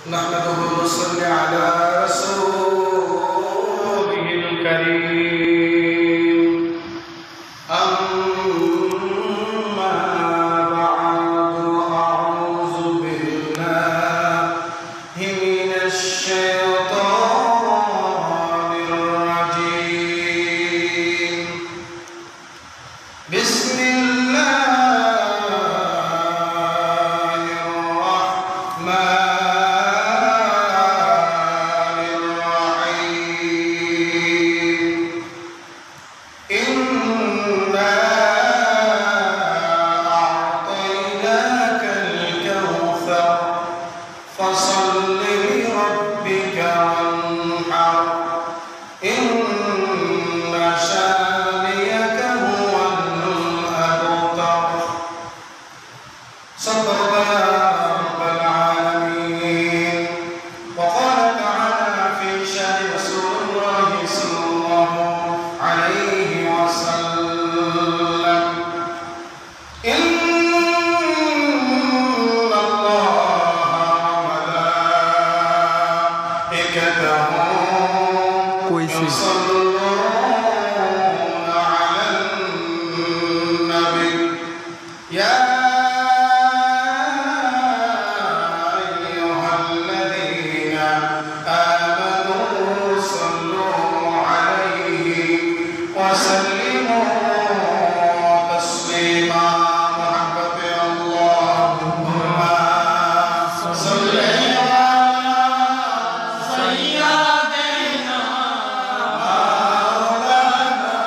نحمده ونصلي على رسوله الكريم أما بعد أعوذ بالله من الشيطان الرجيم بسم الله الرحمن الرحيم إنا أعطيناك الكوثر فصل لربك وانحر إن شانئك هو الأبتر صدق رب العالمين. وقال تعالى في شأن رسول الله صلى الله عليه وسلم إن الله وملائكته يصلون على النبي يا أيها الذين آمنوا صلوا عليه وسلموا تسليما. محبة اللهم صل على سيدنا مولانا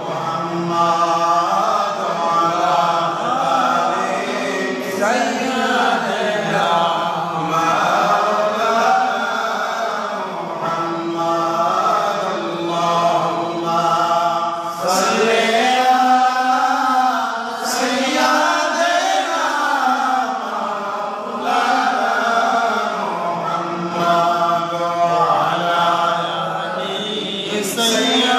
محمد وعلى آله سيدنا مولانا محمد. اللهم صل على سيدنا مولانا محمد وعلى آله سيدنا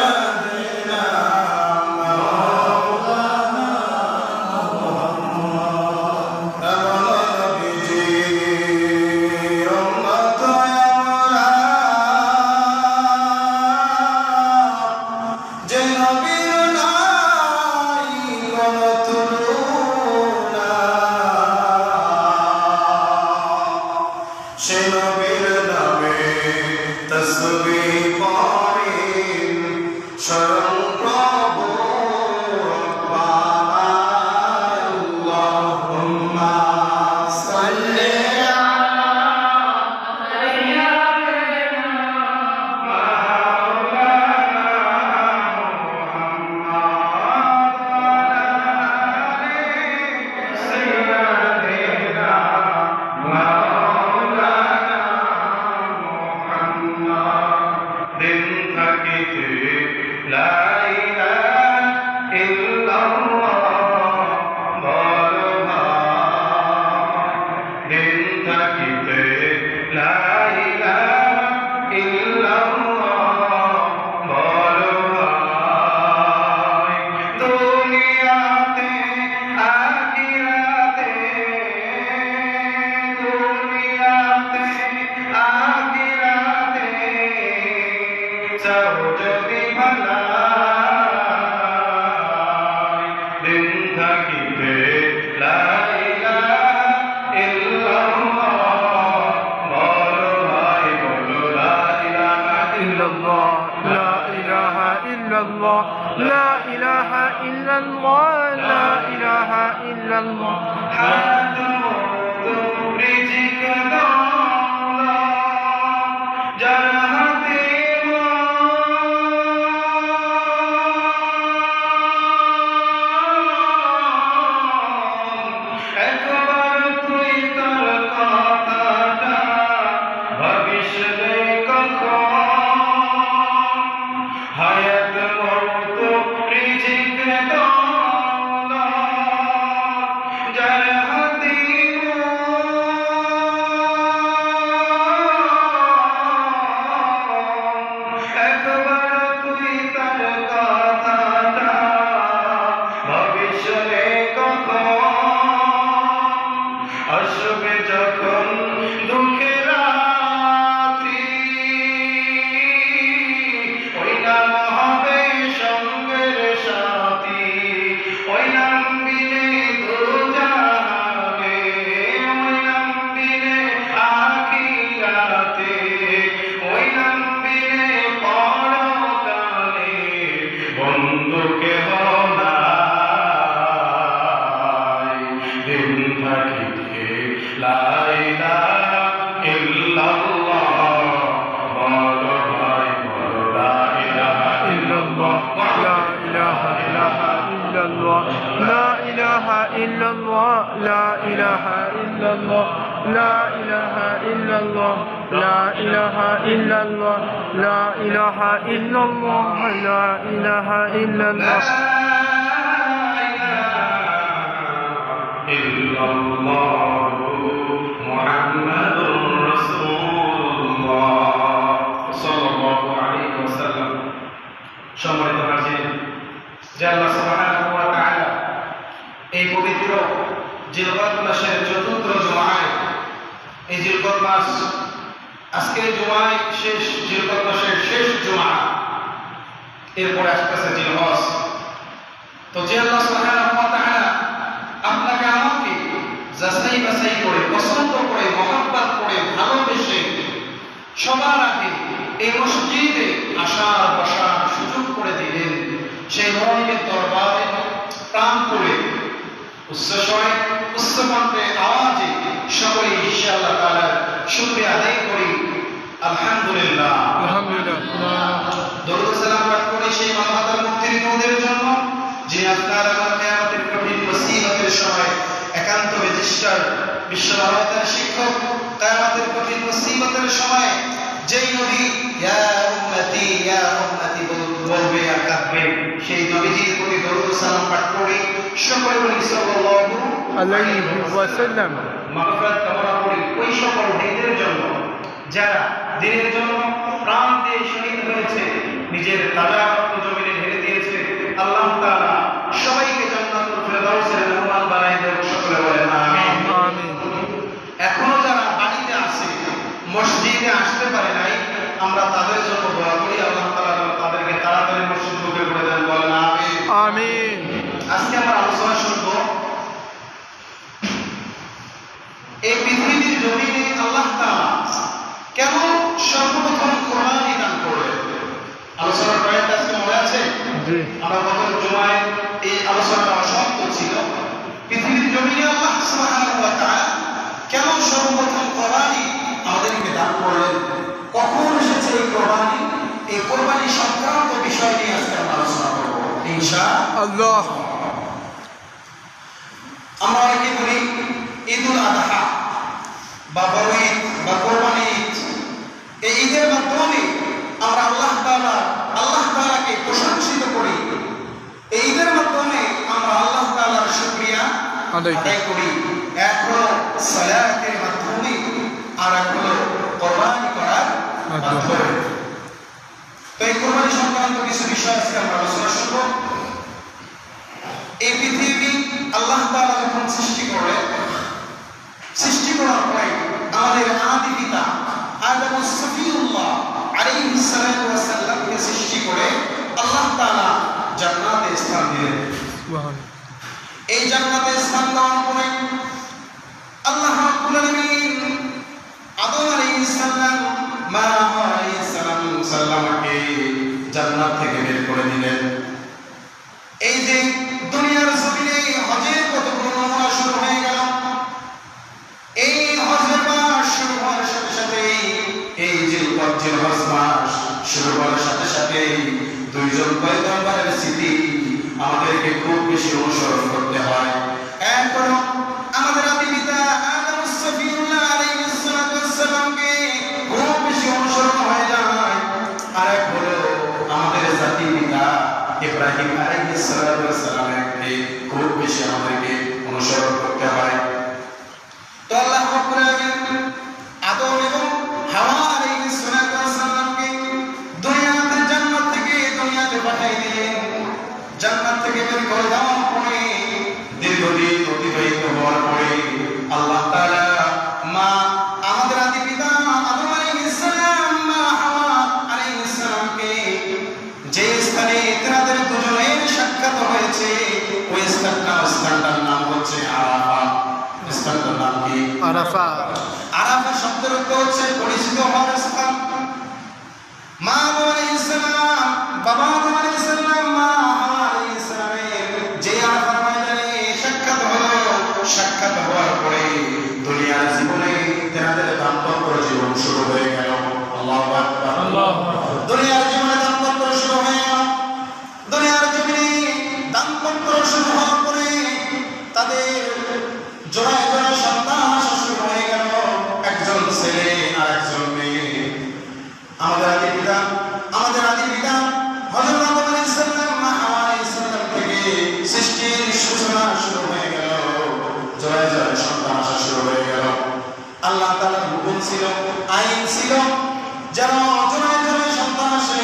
Jai ইলাহা ইল্লাল্লাহ বলো ভাই বলো লা ইলাহা ইল্লাল্লাহ لا إله إلا الله لا إله إلا الله لا إله إلا الله لا إله إلا الله لا إله إلا الله لا إله إلا الله মুহাম্মাদুর রাসূলুল্লাহ সাল্লাল্লাহু আলাইহি ওয়াসাল্লাম। সম্মানিত হাজির, যে আল্লাহ সুবহানাহু ওয়া তাআলা এই পবিত্র জিলকদ মাসের চতুর্থ জুমায়, এই জিলকদ মাস আজকের জুমায় শেষ, জিলকদ মাসের শেষ জুমা, এরপরে আসতেছে জিলহজ। তো যে আল্লাহ সুবহানাহু ওয়া তাআলা আপনাকে আমাকে যাচাই বাছাই করে, পছন্দ করে, মহব্বত করে, ভালোবেসে সবার আগে এই মসজিদে আসার বসার সুযোগ করে দিলেন, সেই মহানের দরবারে প্রাণ করে উচ্চস্বরে উচ্চকণ্ঠে আওয়াজে সকলে ইনশাআল্লাহ তাআলার শুকরিয়া আদায় করি। আলহামদুলিল্লাহ, আলহামদুলিল্লাহ। দরুদ সালাম পাঠ করি সেই মানবতার মুক্তির নূরের জন্য, যিনি আপনার আমার কিয়ামতের কঠিন মুসিবতের সময় একান্ত রেজিস্টার বিশ্ব মানবতার শিক্ষক, কিয়ামতের কঠিন মুসিবতের সময় যেই নবী ইয়া উম্মতি বলবে আর কাঁদবে, সেই নবীজির প্রতি দরুদ সালাম পাঠ করি। সকলে বলি সাল্লাল্লাহু আলাইহি ওয়াসাল্লাম। মাগফিরাত কামনা করি ওই সকল ভাইদের জন্য যারা দিনের জন্য প্রাণ দিয়ে শহীদ হয়েছে, নিজের তাজা রক্ত জমিনে ঢেলে দিয়েছে। আল্লাহ তাআলা সবাইকে জান্নাতুল ফেরদাউসের মেহমান বানাই দেন। সকলে বলেন আমিন। আমিন। এখনো যারা বাড়িতে আছে, মসজিদে আসতে পারে নাই, আমরা তাদের জন্য দোয়া করি, আল্লাহ তাআলা তাদেরকে তাড়াতাড়ি মসজিদ ঢুকে পড়ে দেন। বলেন আমিন। আমিন। আজকে আমরা আলোচনা শুনব এই পৃথিবীর জমিনে আল্লাহ তাআলা কেন সর্বপ্রথম কোরআন দান করলেন। আলোচনার পয়েন্ট আজকে মনে আছে? আমরা গত জুমায় এই আলোচনাটা সমাপ্ত ছিল। পৃথিবীর জমিনে আল্লাহ সুবহানাহু ওয়া তাআলা কেন সর্বপ্রথম কোরআন আমাদেরকে দান করলেন, কখন এসেছে এই কোরবানি, এই কোরবানি সংক্রান্ত বিষয় নিয়ে আজকে আমরা আলোচনা করব ইনশাআল্লাহ। আমরা অনেকে বলি ঈদুল আযহা বা বড় ঈদ বা কোরবানি ঈদ। এই ঈদের মাধ্যমে আমরা আল্লাহ তাআলাকে প্রশংসিত করি। এই ঈদের মাধ্যমে আমরা আল্লাহ তাআলার শুকরিয়া আদায় করি। এক হলো সালাতের মাধ্যমে, আর এক হলো কোরবানি করার মাধ্যমে। তো এই কোরবানি সংক্রান্ত কিছু বিষয় আজকে আমরা আলোচনা শুনব। এই পৃথিবী আল্লাহ তাআলা যখন সৃষ্টি করলেন, সৃষ্টি করার পরে আমাদের আদি পিতা আদম সফিউল্লাহ আলাইহিস সালাতু ওয়াস সালামকে সৃষ্টি করে আল্লাহ তাআলা জান্নাতে স্থান দিলেন। এই জান্নাতে স্থান দেওয়ার পরে আল্লাহ রাব্বুল আলামিন আদম আলাইহিস সালাম, মা হাওয়া আলাইহিস সালামকে জান্নাত থেকে বের করে দিলেন। এই যে দুনিয়ার জমিনে হজের কতগুলো নমুনা শুরু হয়ে গেল। এই হজের মাস শুরু হওয়ার সাথে সাথে, এই জিলহজ মাস শুরু হওয়ার সাথে সাথে দুইজন পয়গম্বরের স্মৃতি আমাদেরকে খুব বেশি অনুসরণ করতে হয়। এক হলো আমাদের আদি পিতা আদম সফিউল্লাহ আলাইহিস সালামকে খুব বেশি অনুসরণ হয়ে যায়। আর এক হলো আমাদের জাতি পিতা ইব্রাহিম আলাইহিস সালামকে খুব বেশি আমাদেরকে অনুসরণ করতে হয়। তো আল্লাহ রাব্বুল আলামিন আদম এবং হাওয়া আলাইহিস সালামকে জান্নাত থেকে পাঠিয়ে দিলেন। জান্নাত থেকে বের করে দেওয়ার পরে দীর্ঘদিন অতিবাহিত হওয়ার পরে আল্লাহ তাআলা আমাদের আদি পিতা আদম আলাইহিস সালাম, মা হাওয়া আলাইহিস সালামকে যে স্থানে তাদের দুজনের সাক্ষাৎ হয়েছে, ওই স্থানটার নাম হচ্ছে আরাফা। স্থানটার নাম কি? আরাফা। আরাফা শব্দের অর্থ হচ্ছে পরিচিত হওয়ার স্থান। মা আদম আলাইহিস সালাম, বাবা আদম আলাইহিস সালাম, মা হাওয়া আলাইহিস সালামের যে আরাফার ময়দানে সাক্ষাৎ হলো, সাক্ষাৎ হওয়ার পরে দুনিয়ার জীবনে আরেকজন মেয়ে। আমাদের আদি পিতা হযরত আদম আলাইহিস সালাম মা হাওয়া আলাইহিস সালাম থেকে সৃষ্টির সূচনা শুরু হয়ে গেল, জয় জয় সন্তান আসা শুরু হয়ে গেল। আল্লাহ তাআলার হুকুম ছিল, আইন ছিল যেন জয় জয় সন্তান আসে,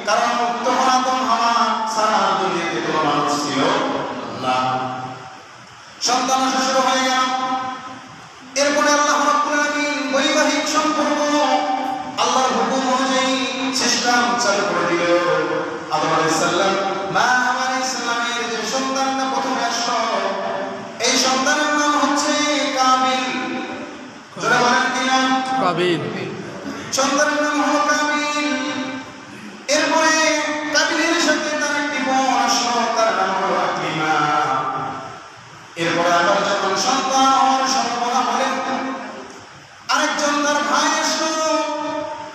কারণ তখন আদম হাওয়া সারা দুনিয়াতে কোনো মানুষ ছিল না। সন্তান আসা শুরু হয়ে গেল। এরপরে আল্লাহ রাব্বুল আলামিন বৈবাহিক সম্পর্ক আল্লাহর হুকুম অনুযায়ী সিস্টেম চালু করে দিল। আদম আলাইহিস সালাম মা হাওয়া আলাইহিস সালামের যে সন্তানটা প্রথমে আসলো, এই সন্তানের নাম হচ্ছে কাবিল। যারা বলেন কি নাম? কাবিল। সন্তানের নাম হলো কাবিল। এরপরে কাবিলের সাথে তার একটি বোন আসলো, তার নাম হলো আকলিমা। এরপরে আবার যখন সন্তান হওয়ার সম্ভাবনা হলেন, আরেকজন তার ভাই আসলো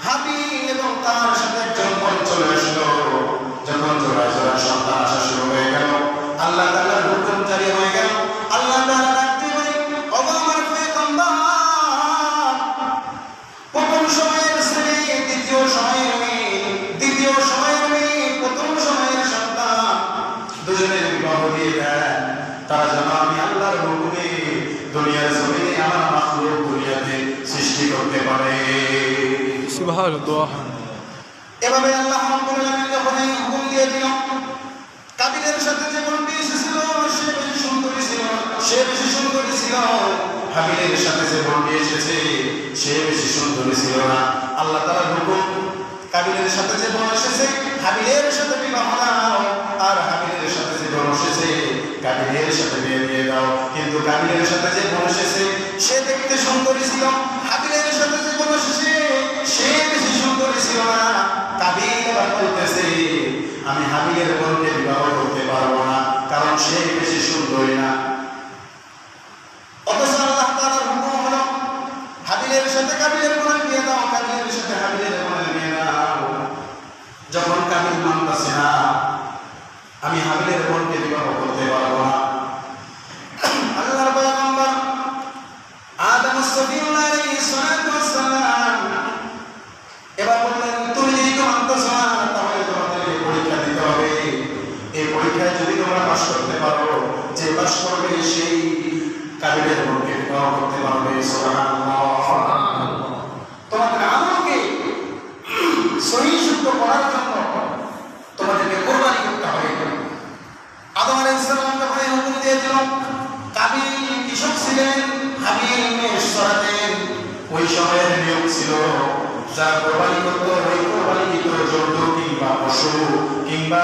হাবিল, এবং তার সাথে একজন বোন চলে আসলো। যখন জোড়া জোড়া সন্তান আসা শুরু হয়ে গেল, আল্লাহ তাআলার হুকুম জারি হয়ে গেল। আল্লাহ তাআলা ডাকতে বলেন, ওগো আমার পয়গম্বর, প্রথম সময়ের ছেলে, দ্বিতীয় সময়ের মেয়ে, দ্বিতীয় সময়ের মেয়ে, প্রথম সময়ের সন্তান, দুজনের বিবাহ দিয়ে দেন। তারা যেন আমি আল্লাহর হুকুমে দুনিয়ার জমিনে আমার মাখলুক দুনিয়াতে সৃষ্টি করতে পারে। সুবহানাল্লাহ। এভাবে আল্লাহ রাব্বুল আলামিন যখন এই হুকুম দিয়ে দিল, কাবিলের সাথে যে বোনটি এসেছিল সে বেশি সুন্দরী ছিল, হাবিলের সাথে যে বোনটি এসেছে সে বেশি সুন্দরী ছিল না। আল্লাহ তাআলার হুকুম, কাবিলের সাথে যে বোন এসেছে হাবিলের সাথে বিবাহ দাও, আর হাবিলের সাথে যে বোন এসেছে কাবিলের সাথে বিয়ে দিয়ে দাও। কিন্তু কাবিলের সাথে যে বোন এসেছে সে দেখতে সুন্দরী ছিল, হাবিলের সাথে যে বোন এসেছে সে বেশি সুন্দরী ছিল না। কাবিল এবার বলতেছে, আমি হাবিলের বোনকে বিবাহ করতে পারবো না, কারণ সে বেশি সুন্দরী না। অথচ আল্লাহ তাআলার হুকুম হলো হাবিলের সাথে কাবিলের বোনের বিয়ে দাও, কাবিলের সাথে হাবিলের বোনের বিয়ে দাও। যখন কাবিল মানতেছে না, আমি হাবিলের বোনকে বিবাহ করতে পারবো না, আল্লাহর পয়গম্বর আদম সফিউল্লাহ আলাইহিস সালাতু ওয়াস সালাম এবার বললেন, তুমি যদি মানতেছ না, তাহলে তোমাদেরকে পরীক্ষা দিতে হবে। এই পরীক্ষায় যদি তোমরা পাস করতে পারো, যে পাস করবে সেই কাবিলের বোনকে বিবাহ করতে পারবে। সুবহানাল্লাহ। তোমাদের আমলকে সহিহ শুদ্ধ করার জন্য তোমাদেরকে কুরবানি করতে হবে। আদম আলাইহিস সালাম যখন এই হুকুম দিয়েছিল, কাবিল কৃষক ছিলেন, হাবিল মেষ চড়াতেন। ওই সময়ের নিয়ম ছিল, যারা কোরবানি করত ওই কোরবানিকৃত জন্তু কিংবা পশু কিংবা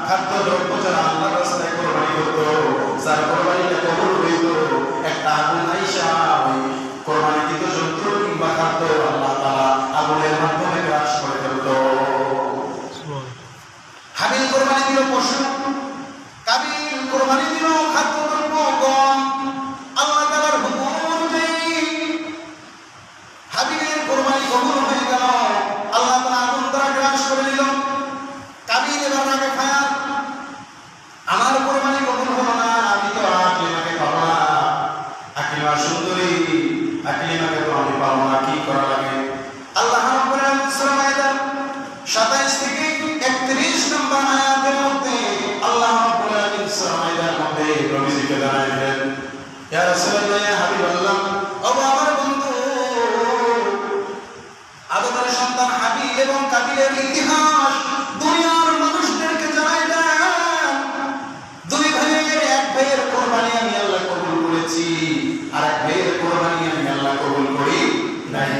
খাদ্যদ্রব্য যারা আল্লাহর রাস্তায় কোরবানি করত, যার কোরবানিটা কবুল হইত, একটা আগুন আইসা ওই কোরবানিকৃত জন্তু কিংবা খাদ্য আল্লাহ তাআলা আগুনের মাধ্যমে গ্রাস করে ফেলত। হাবিল কোরবানি দিল পশু, কাবিল কোরবানি দিল খাদ্যদ্রব্য গম। আল্লাহ তাআলার হুকুম অনুযায়ী হাবিলের কোরবানি কবুল হয়ে গেল, আল্লাহ তাআলা আগুন দ্বারা গ্রাস করে দিল। কাবিল এবার রাগে ফায়ার, আমার কোরবানি কবুল হলো না, আমি তো আকলিমাকে পাবো না, আকলিমা সুন্দরী, আকলিমাকে তো আমি পাবো না, কি করা লাগে? আল্লাহ রাব্বুল আলামিন সূরা মাইদার 27 থেকে 31 নম্বর আয়াতের মধ্যে আল্লাহ রাব্বুল আলামিন সূরা মাইদার মধ্যে নবীজিকে জানালেন, ইয়া রাসূলুল্লাহ, ইয়া হাবিবাল্লাহ, ও আমার বন্ধু, আদমের সন্তান হাবিল এবং কাবিলের ইতিহাস দুনিয়ার মানুষদেরকে জানাই দেন। দুই ভাইয়ের এক ভাইয়ের কোরবানি আমি আল্লাহ কবুল করেছি, আর এক ভাইয়ের কোরবানি আমি আল্লাহ কবুল করি নাই।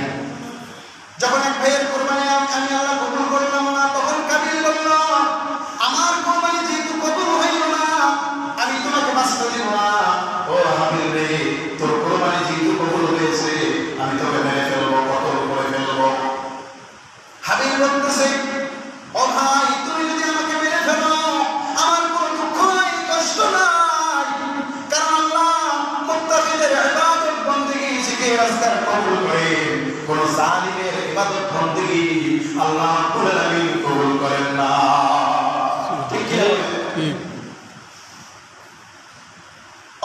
যখন এক ভাইয়ের কোরবানি আমি আল্লাহ কবুল করলাম না, তখন কাবিল বলল, আমার কোরবানি যেহেতু কবুল হইল না, আমি তোমাকে বাঁচতে দিব না। ও হাবিল রে, তোর কোরবানি যেহেতু কবুল হয়েছে, আমি তোকে মেরে ফেলবো, কতল করে ফেলবো। হাবিল বলতেছে, ও ভাই, তুমি যদি আমাকে মেরে ফেলো, আমার কোনো দুঃখ নাই, কষ্ট নাই, কারণ আল্লাহ মুত্তাকিদের ইবাদত বندگی জিকির আজকার কবুল করেন, কোন জালিমের ইবাদত বندگی আল্লাহ রাব্বুল আলামিন কবুল করেন না। ঠিক কি?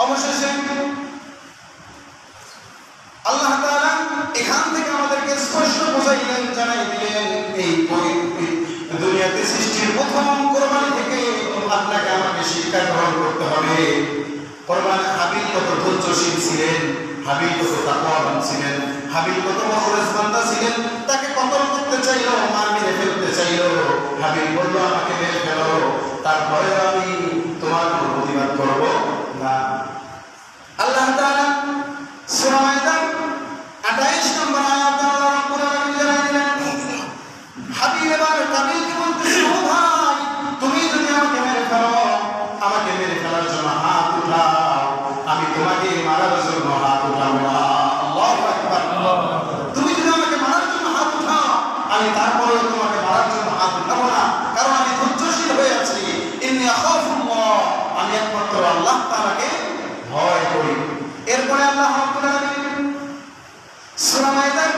অবশেষে আল্লাহ তাআলা এখান থেকে আমাদেরকে বুঝাইলেন, জানাই দিলেন এই দুনিয়াতে সৃষ্টির প্রথম কোরবানি থেকে আপনাকে আমাকে শিক্ষা গ্রহণ করতে হবে। কোরবানি হাবিল কত ধৈর্যশীল ছিলেন, হাবিল কত তাকওয়াবান ছিলেন, হাবিল কত মুখলেস বান্দা ছিলেন। তাকে কতল করতে চাইলো, মার মেরে ফেলতে চাইলো। হাবিল বলল আমাকে মেরে ফেলো, তারপরে আমি তোমার কোনো প্রতিবাদ করব না। আল্লাহ তাআলা সূরা মাইদা 28 নম্বর আয়াতে আল্লাহ রাব্বুল আলামিন জানাই দিলেন, হাবিল এবার কাবিলকে বলতেছে, ও ভাই তুমি যদি আমাকে মেরে ফেলো, আমাকে মেরে ফেলার জন্য হাত উঠাও, আমি তোমাকে মারার জন্য হাত উঠাবো না। আল্লাহু আকবার। তুমি যদি আমাকে মারার জন্য হাত উঠাও, আমি তারপরেও তোমাকে মারার জন্য হাত উঠাবো না, কারণ আমি ধৈর্যশীল হয়ে আছি। ইন্নী আখাফুল্লাহ, আমি একমাত্র আল্লাহ তাআলাকে ভয় করি। এরপরে আল্লাহ রাব্বুল আলামিন সূরা মাইদার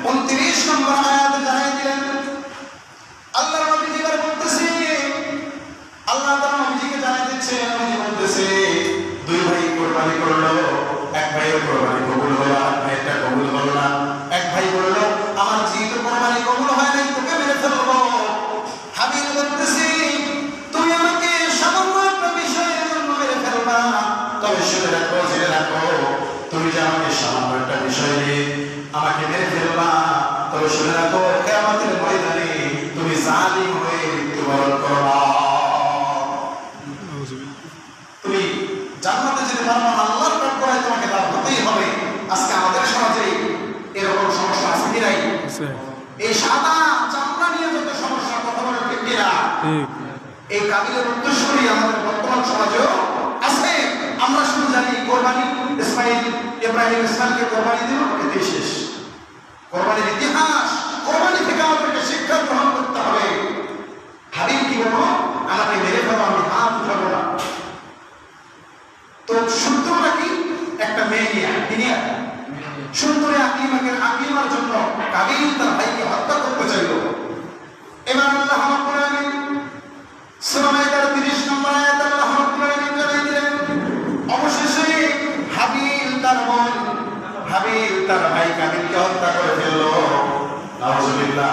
29 নম্বর আয়াতে জানাই দিলেন, আল্লাহর নবী এবার বলতেছে, আল্লাহ তাআলা নবীকে জানাই দিচ্ছে, নবী বলতেছে দুই ভাই কুরবানি করলো, এক ভাইয়ের কুরবানি কবুল হলো, আর ভাইয়েরটা কবুল হলো না। এক ভাই বলল আমার যেহেতু কুরবানি কবুল হয় নাই, তোকে মেরে ফেলবো। হাবিল বলতেছে তুমি আমাকে সামান্য একটা বিষয়ের জন্য মেরে ফেলবা, তবে শুনে রাখো, জেনে রাখো, তুমি যে আমাকে সামান্য একটা বিষয় নিয়ে আমাকে মেরে ফেলবা, তবে শুনে রাখো কিয়ামতের ময়দানে তুমি জালিম হয়ে মৃত্যুবরণ করবা। তুমি জান্নাতে যেতে পারবে না, আল্লাহর কাজ করায় তোমাকে লাভ হতেই হবে। আজকে আমাদের সমাজে এরকম সমস্যা আছে কি নাই? এই সাদা চামড়া নিয়ে যত সমস্যা, কথা বলে ঠিক কিনা? এই কাবিলের উত্তরসূরি আমাদের বর্তমান সমাজেও আছে। আমরা শুধু জানি কোরবানি, ইব্রাহিম ইসমাইলকে কোরবানি দিল, এতেই শেষ। কোরবানির ইতিহাস, কোরবানি থেকে আমাদেরকে শিক্ষা গ্রহণ করতে হবে। হাবিল কি বলবো, আমাকে মেরে ফেলো, আমি হাত উঠাবো না। তো সূত্রটা কি? একটা মেয়ে নিয়ে সুন্দরী আকলিমার জন্য কাবিল তার ভাইকে হত্যা করতে চাইল। এবার আল্লাহ রাব্বুল আলামিন সূরা মাইদার 30 নম্বর আয়াতে আল্লাহ রাব্বুল আলামিন জানাই দিলেন, অবশেষে হাবিল তার ভাই কাবিলকে হত্যা করে ফেলল। নাউজুবিল্লাহ।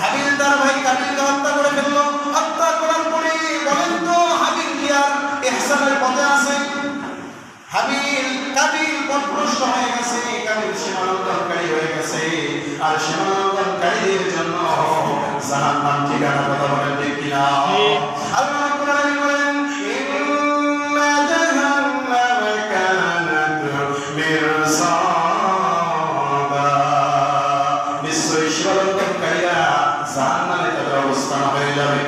হাবিল তার ভাই কাবিলকে হত্যা করে ফেলল। হত্যা করার পরে বলেন তো হাবিল কি আর ইহসানের পথে আছে? কাবিল পথভ্রষ্ট হয়ে গেছে, কাবিল সীমালঙ্ঘনকারী হয়ে গেছে। আর সীমালঙ্ঘনকারীদের জন্য জাহান্নাম ঠিকানা, কথা বলেন ঠিক কিনা? আল্লাহ রাব্বুল আলামিন বলেন, ইন্না জাহান্নামা কানাত মিরসাদা, নিশ্চয়ই সীমালঙ্ঘনকারীরা জাহান্নামে তাদের অবস্থান হয়ে যাবে।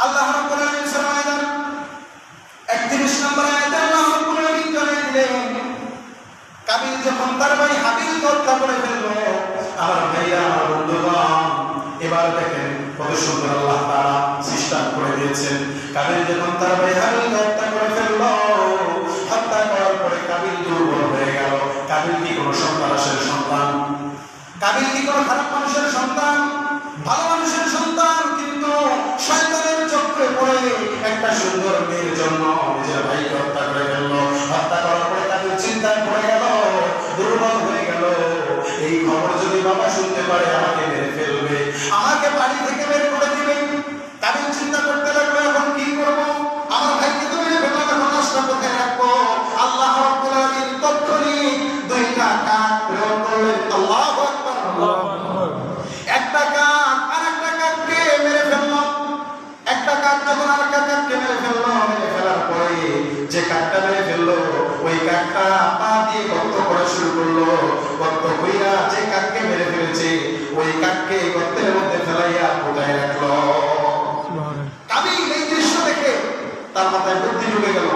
আল্লাহ রাব্বুল আলামিন সূরা মাইদার 31 নম্বর আয়াতে আল্লাহ রাব্বুল আলামিন জানাই দিলেন, কাবিল যখন তার ভাই হাবিলকে হত্যা করে ফেলল, আমার ভাইরা, আমার বন্ধুগণ, এবার দেখেন কত সুন্দর আল্লাহ তাআলা সিস্টেম করে দিয়েছেন। কাবিল যখন তার ভাই হাবিলকে হত্যা করে ফেলল, হত্যা করার পরে কাবিল দুর্বল হয়ে গেল। কাবিল কি কোনো সন্তানের সন্তান? কাবিল কি কোনো খারাপ মানুষের সন্তান? ভালো মানুষের সন্তান, কিন্তু শয়তানের চক্রে পড়ে একটা সুন্দর মেয়ের জন্য নিজের ভাইকে হত্যা করে ফেলল। হত্যা করার পরে কাবিল চিন্তায় পড়ে গেল, দুর্বল হয়ে গেল। এই খবর যদি বাবা শুনতে পারে আমাকে মেরে ফেলবে, আমাকে বাড়ি থেকে বের করে দিবে। কাবিল চিন্তা করতে লাগলো, এখন কি করব? আমার ভাইকে তো মেরে ফেললাম, এখন রাস্তা কোথায় রাখবো? আল্লাহ রাব্বুল আলামিন তৎক্ষণিক দুইটা কাক প্রেরণ করলেন। আল্লাহু আকবার। একটা কাক আরেকটা কাককে মেরে ফেলল। একটা কাক যখন আরেকটা কাককে মেরে ফেলল, মেরে ফেলার পরে যে কাকটা মেরে ফেলল, ওই কাকটা পা দিয়ে গর্ত করা শুরু করলো। গর্ত কইরা যে কাককে মেরে ফেলেছে, ওই কাককে গর্তের মধ্যে ফেলাইয়া কোথায় রাখলো। কাবিল এই দৃশ্য দেখে তার মাথায় বুদ্ধি ঢুকে গেল।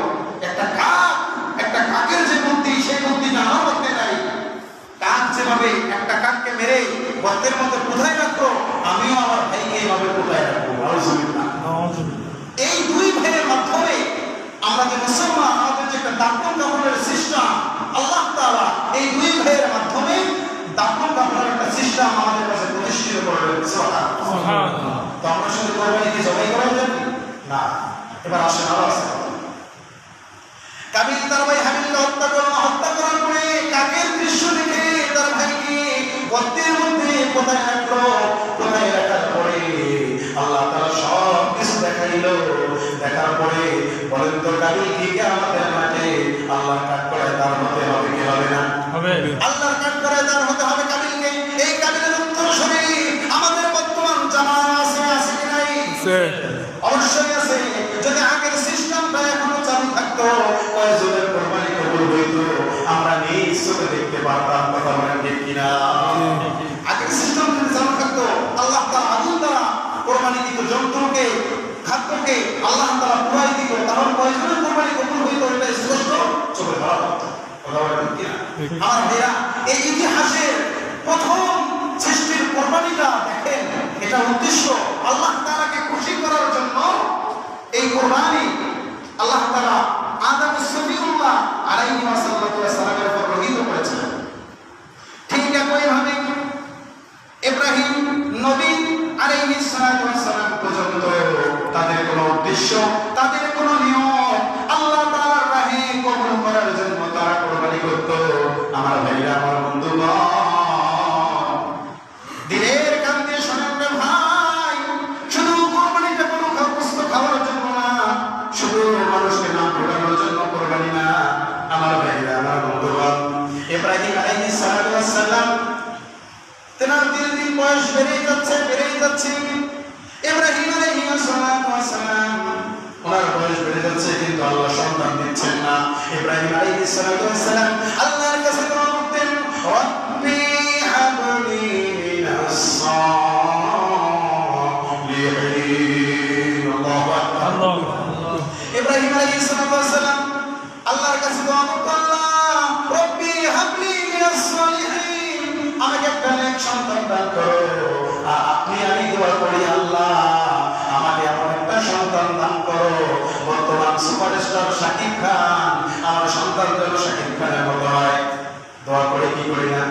একটা কাকের যে বুদ্ধি, সেই বুদ্ধিটা আমার মধ্যে নাই। কাক যেভাবে একটা কাককে মেরে গর্তের মধ্যে কোথায় রাখলো, আমিও আমার ভাইকে এইভাবে কোথায় রাখবো। এই দুই ভাইয়ের মাধ্যমে আমরা যে মুসলমান, আমাদের যে একটা দাফন কাফনের সিস্টেম, আল্লাহ তাআলা এই দুই ভাইয়ের মাধ্যমে দাফন কাফনের একটা সিস্টেম আমাদের কাছে প্রতিষ্ঠিত করলেন। সুবহানাল্লাহ। তো আমরা শুধু কোরবানি কি জবাই করা যাবে না? এবার আসেন আরো আছে। কাবিল তার ভাই হাবিলকে হত্যা করার পরে কাকের দৃশ্য দেখে তার ভাইকে গর্তের মধ্যে কোথায় রাখলো, কোথায় রাখার পরে আল্লাহ তাআলা সব কিছু দেখাইলো। দেখার পরে বলেন তো কাবিল কি কিয়ামতের মাঠে আল্লাহর কাঠ করে তার হতে হবে কি হবে না? হবে। আল্লাহর কাঠ করে তার হতে হবে কাবিলকে। এই কাবিলের উত্তর শুনি আমাদের বর্তমান জামানা আছে কি নাই? অবশ্যই আছে। যদি আগের সিস্টেমটা এখনো চালু থাকতো, কয়জনের কোরবানি কবুল হইতো আমরা নিজ চোখে দেখতে পারতাম। কথা বলেন ঠিক কিনা? আগের সিস্টেম যদি চালু থাকতো, আল্লাহ তাআলা আগুন দ্বারা কোরবানি দিত, জন্তুকে খাদ্যকে আল্লাহ তাআলা পুরাই দিত, তাহলে কয়জনের কোরবানি কবুল হইতো এটা স্পষ্ট চোখে ধরা পড়তো। কথা বলেন ঠিক কিনা? আমার ভাইরা, এই ইতিহাসের প্রথম সৃষ্টির কোরবানিটা দেখেন, এটা উদ্দেশ্য আল্লাহ তাআলাকে খুশি করার জন্য। এই কোরবানি আল্লাহ তাআলা আদম সফিউল্লাহ আলাইহি ওয়াসাল্লামের উপর রহিত করেছিলেন। ঠিক একইভাবে ইব্রাহিম নবী আলাইহিস সালাতু ওয়াসসালাম পর্যন্ত তাদের কোনো উদ্দেশ্য, তাদের কোনো নিয়ম আল্লাহ তাআলার রাহে কবুল করার জন্য তারা কোরবানি করত। আমার ভাইরা, আমার বন্ধুগণ, দিনের কান দিয়ে শোনেন রে ভাই, শুধু কোরবানিটা কোনো বস্তু খাওয়ার জন্য না, শুধু মানুষকে নাম ঢোকানোর জন্য কোরবানি না। আমার ভাইরা, আমার বন্ধুগণ, ইব্রাহিম আলাইহিস সালাতু ওয়াসসালাম তেনার দিন দিন বয়স বেড়েই যাচ্ছে। ইব্রাহিম আলাইহিস সালাতু ওয়াসসালাম ওনার বয়স বেড়ে যাচ্ছে, কিন্তু আল্লাহ সন্তান দিচ্ছেন না। ইব্রাহিম আলাইহিস সালাতু ওয়াসসালাম আল্লাহর কাছে দোয়া করতেন, রব্বি হাবলি মিনাস সালিহিন। আল্লাহু আকবার। ইব্রাহিম আলাইহিস সালাতু ওয়াসসালাম আল্লাহর কাছে দোয়া করতেন, আল্লাহ রব্বি হাবলি মিনাস সালিহিন, আমাকে একটা নেক সন্তান দান করো। আমি দোয়া করি, আল্লাহ আমাকে এমন একটা সন্তান দান করো, বর্তমান সুপারস্টার শাকিব খান আমার সন্তান যেন শাকিব খানের মতো হয়। দোয়া করে কি করি না?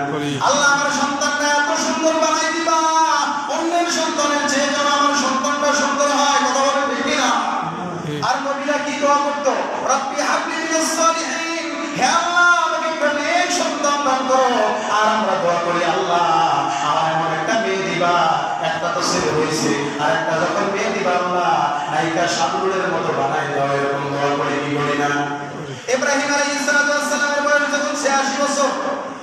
আল্লাহ আমার সন্তানটা এত সুন্দর বানাই দিবা, অন্যের সন্তানের চেয়ে যেন আমার সন্তানটা সুন্দর হয়। কথা বলেন ঠিক কিনা? আর নবীরা কি দোয়া করতো? রব্বি হাবলি মিনাস সালিহিন, হে আল্লাহ আমাকে একটা নেক সন্তান দান করো। আর আমরা দোয়া করি, আল্লাহ আমার এমন একটা মেয়ে দিবা, একটা তো ছেলে হয়েছে, আর একটা যখন মেয়ে দিবা আল্লাহ নায়িকা শামনুরের মতো বানাই দাও। এরকম দোয়া করে কি করি না? ইব্রাহিম আলাইহিস সালাতু ওয়াসসালামের বয়স যখন 86 বছর,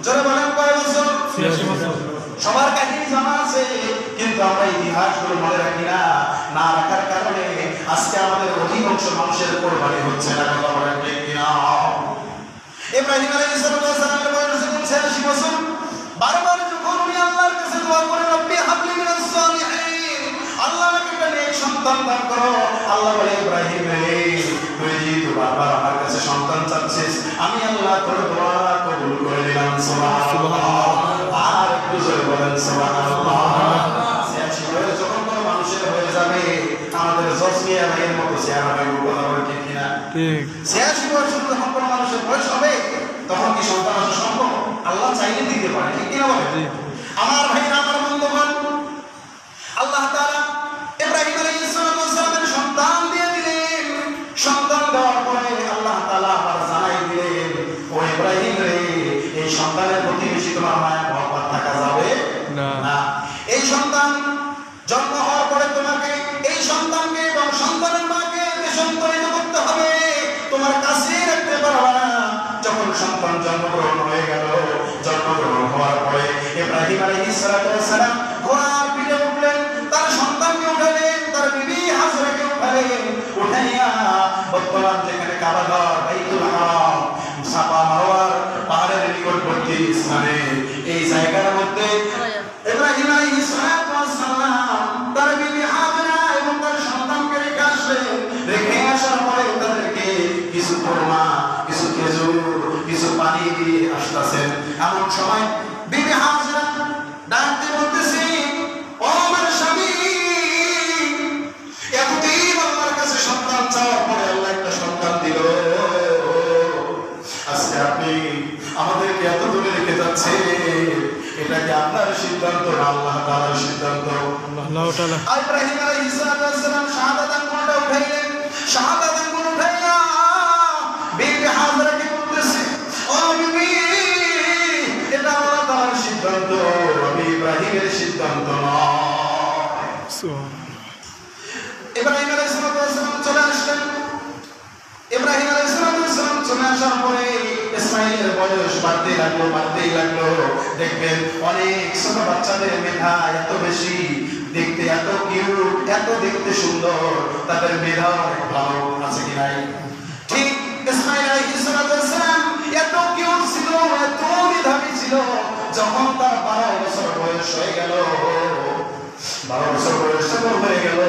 জোরে বলেন কয় বছর? 86 বছর। সবার কাহিনী জানা আছে, কিন্তু আমরা ইতিহাসগুলো মনে রাখি না। না রাখার কারণে আজকে আমাদের অধিকাংশ মানুষের কোরবানি হচ্ছে না। কথা বলেন ঠিক কিনা? ইব্রাহিম আলাইহিস সালাতু ওয়াসসালামের বয়স যখন 86 বছর, বারবার যখন উনি আল্লাহর কাছে দোয়া করেন, রব্বি হাবলি মিনাস সালিহিন, আল্লাহ আমাকে একটা নেক সন্তান দান করো। আল্লাহ বলে, ইব্রাহিম রে, তুই যেহেতু বারবার আমার কাছে সন্তান চাচ্ছিস, আমি আল্লাহ তোর দোয়া কবুল করে দিলাম। সুবহানাল্লাহ। আর একটু জোরে বলেন সুবহানাল্লাহ। 86 বছর যখন কোনো মানুষের হয়ে যাবে, আমাদের জসমিয়া ভাইয়ের মতো চেহারা হবে। কথা বলে ঠিক কিনা? ঠিক। 86 বছর যখন কোনো মানুষের বয়স হবে, তখন কি সন্তান আসা সম্ভব? আল্লাহ চাইলে দিতে পারে, ঠিক কিনা বলে? আমার ভাইরা, আমার বন্ধুগণ, আল্লাহ তাআলা ইব্রাহিম আলাইহিস সালামের সন্তান দিয়ে দিলেন। সন্তান দেওয়ার পরে আল্লাহ তাআলা আবার জানাই দিলেন, ও ইব্রাহিম রে, এই সন্তানের প্রতি বেশি তোমার মায়া মহব্বত থাকা যাবে না। এই সন্তান জন্ম হওয়ার পরে তোমাকে এই সন্তানকে এবং সন্তানের মাকে দেশান্তরিত করতে হবে, তোমার কাছে রাখতে পারবে না। যখন সন্তান জন্মগ্রহণ হয়ে গেল, জন্মগ্রহণ হওয়ার পরে ইব্রাহিম আলাইহিস সালাতু ওয়াসসালাম ঘোড়ার পিঠে উঠলেন, তার সন্তানকে উঠালেন, তার বিবি হাজরাকে উঠালেন। উঠাইয়া বর্তমান যেখানে কাবা ঘর, বাইতুল হারাম, সাফা মারওয়ার পাহাড়ের নিকটবর্তী স্থানে, এই জায়গার মধ্যে ইব্রাহিম আলাইহিস সালাতু ওয়াসসালাম তার বিবি হাজরা এবং তার সন্তানকে রেখে আসলেন। রেখে আসার পরে তাদেরকে কিছু কোরমা, কিছু খেজুর, কিছু পানি দিয়ে আসতেছেন। এমন সময় বিবি হাজরা ডাকতে বলতেছে, ও আমার স্বামী, এতদিন আল্লাহর কাছে সন্তান চাওয়ার পরে আল্লাহ একটা সন্তান দিল, আজকে আপনি আমাদেরকে এত দূরে রেখে যাচ্ছে, এটা কি আপনার সিদ্ধান্ত না আল্লাহ তাআলার সিদ্ধান্ত? আল্লাহ তাআলা। ইব্রাহিম আলাইহিস সালাম শাহাদাত আঙ্গুলটা উঠাইলেন। শাহাদাত আঙ্গুল উঠাইয়া বিবি হাজরাকে বলতেছে, ও বিবি, এটা আল্লাহ তাআলার সিদ্ধান্ত। আমি ইব্রাহিমের সিদ্ধান্ত নয়। ইব্রাহিম আলাইহিস সালাম চলে আসলেন। ইব্রাহিম আলাইহিস সালাম চলে আসার পরে ইসমাঈলের বয়স বাড়তেই লাগলো। দেখবেন অনেক ছোট বাচ্চাদের মেধা এত বেশি, দেখতে এত কিউট, এত দেখতে সুন্দর, তাদের মেধা অনেক ভালো, আছে কি নাই? ঠিক ইসমাঈল আলাইহিস সালাম এত কিউট ছিল, এত মেধাবী ছিল, যখন তার 12 বছর বয়স হয়ে গেল, 12 বছর বয়স হয়ে গেল,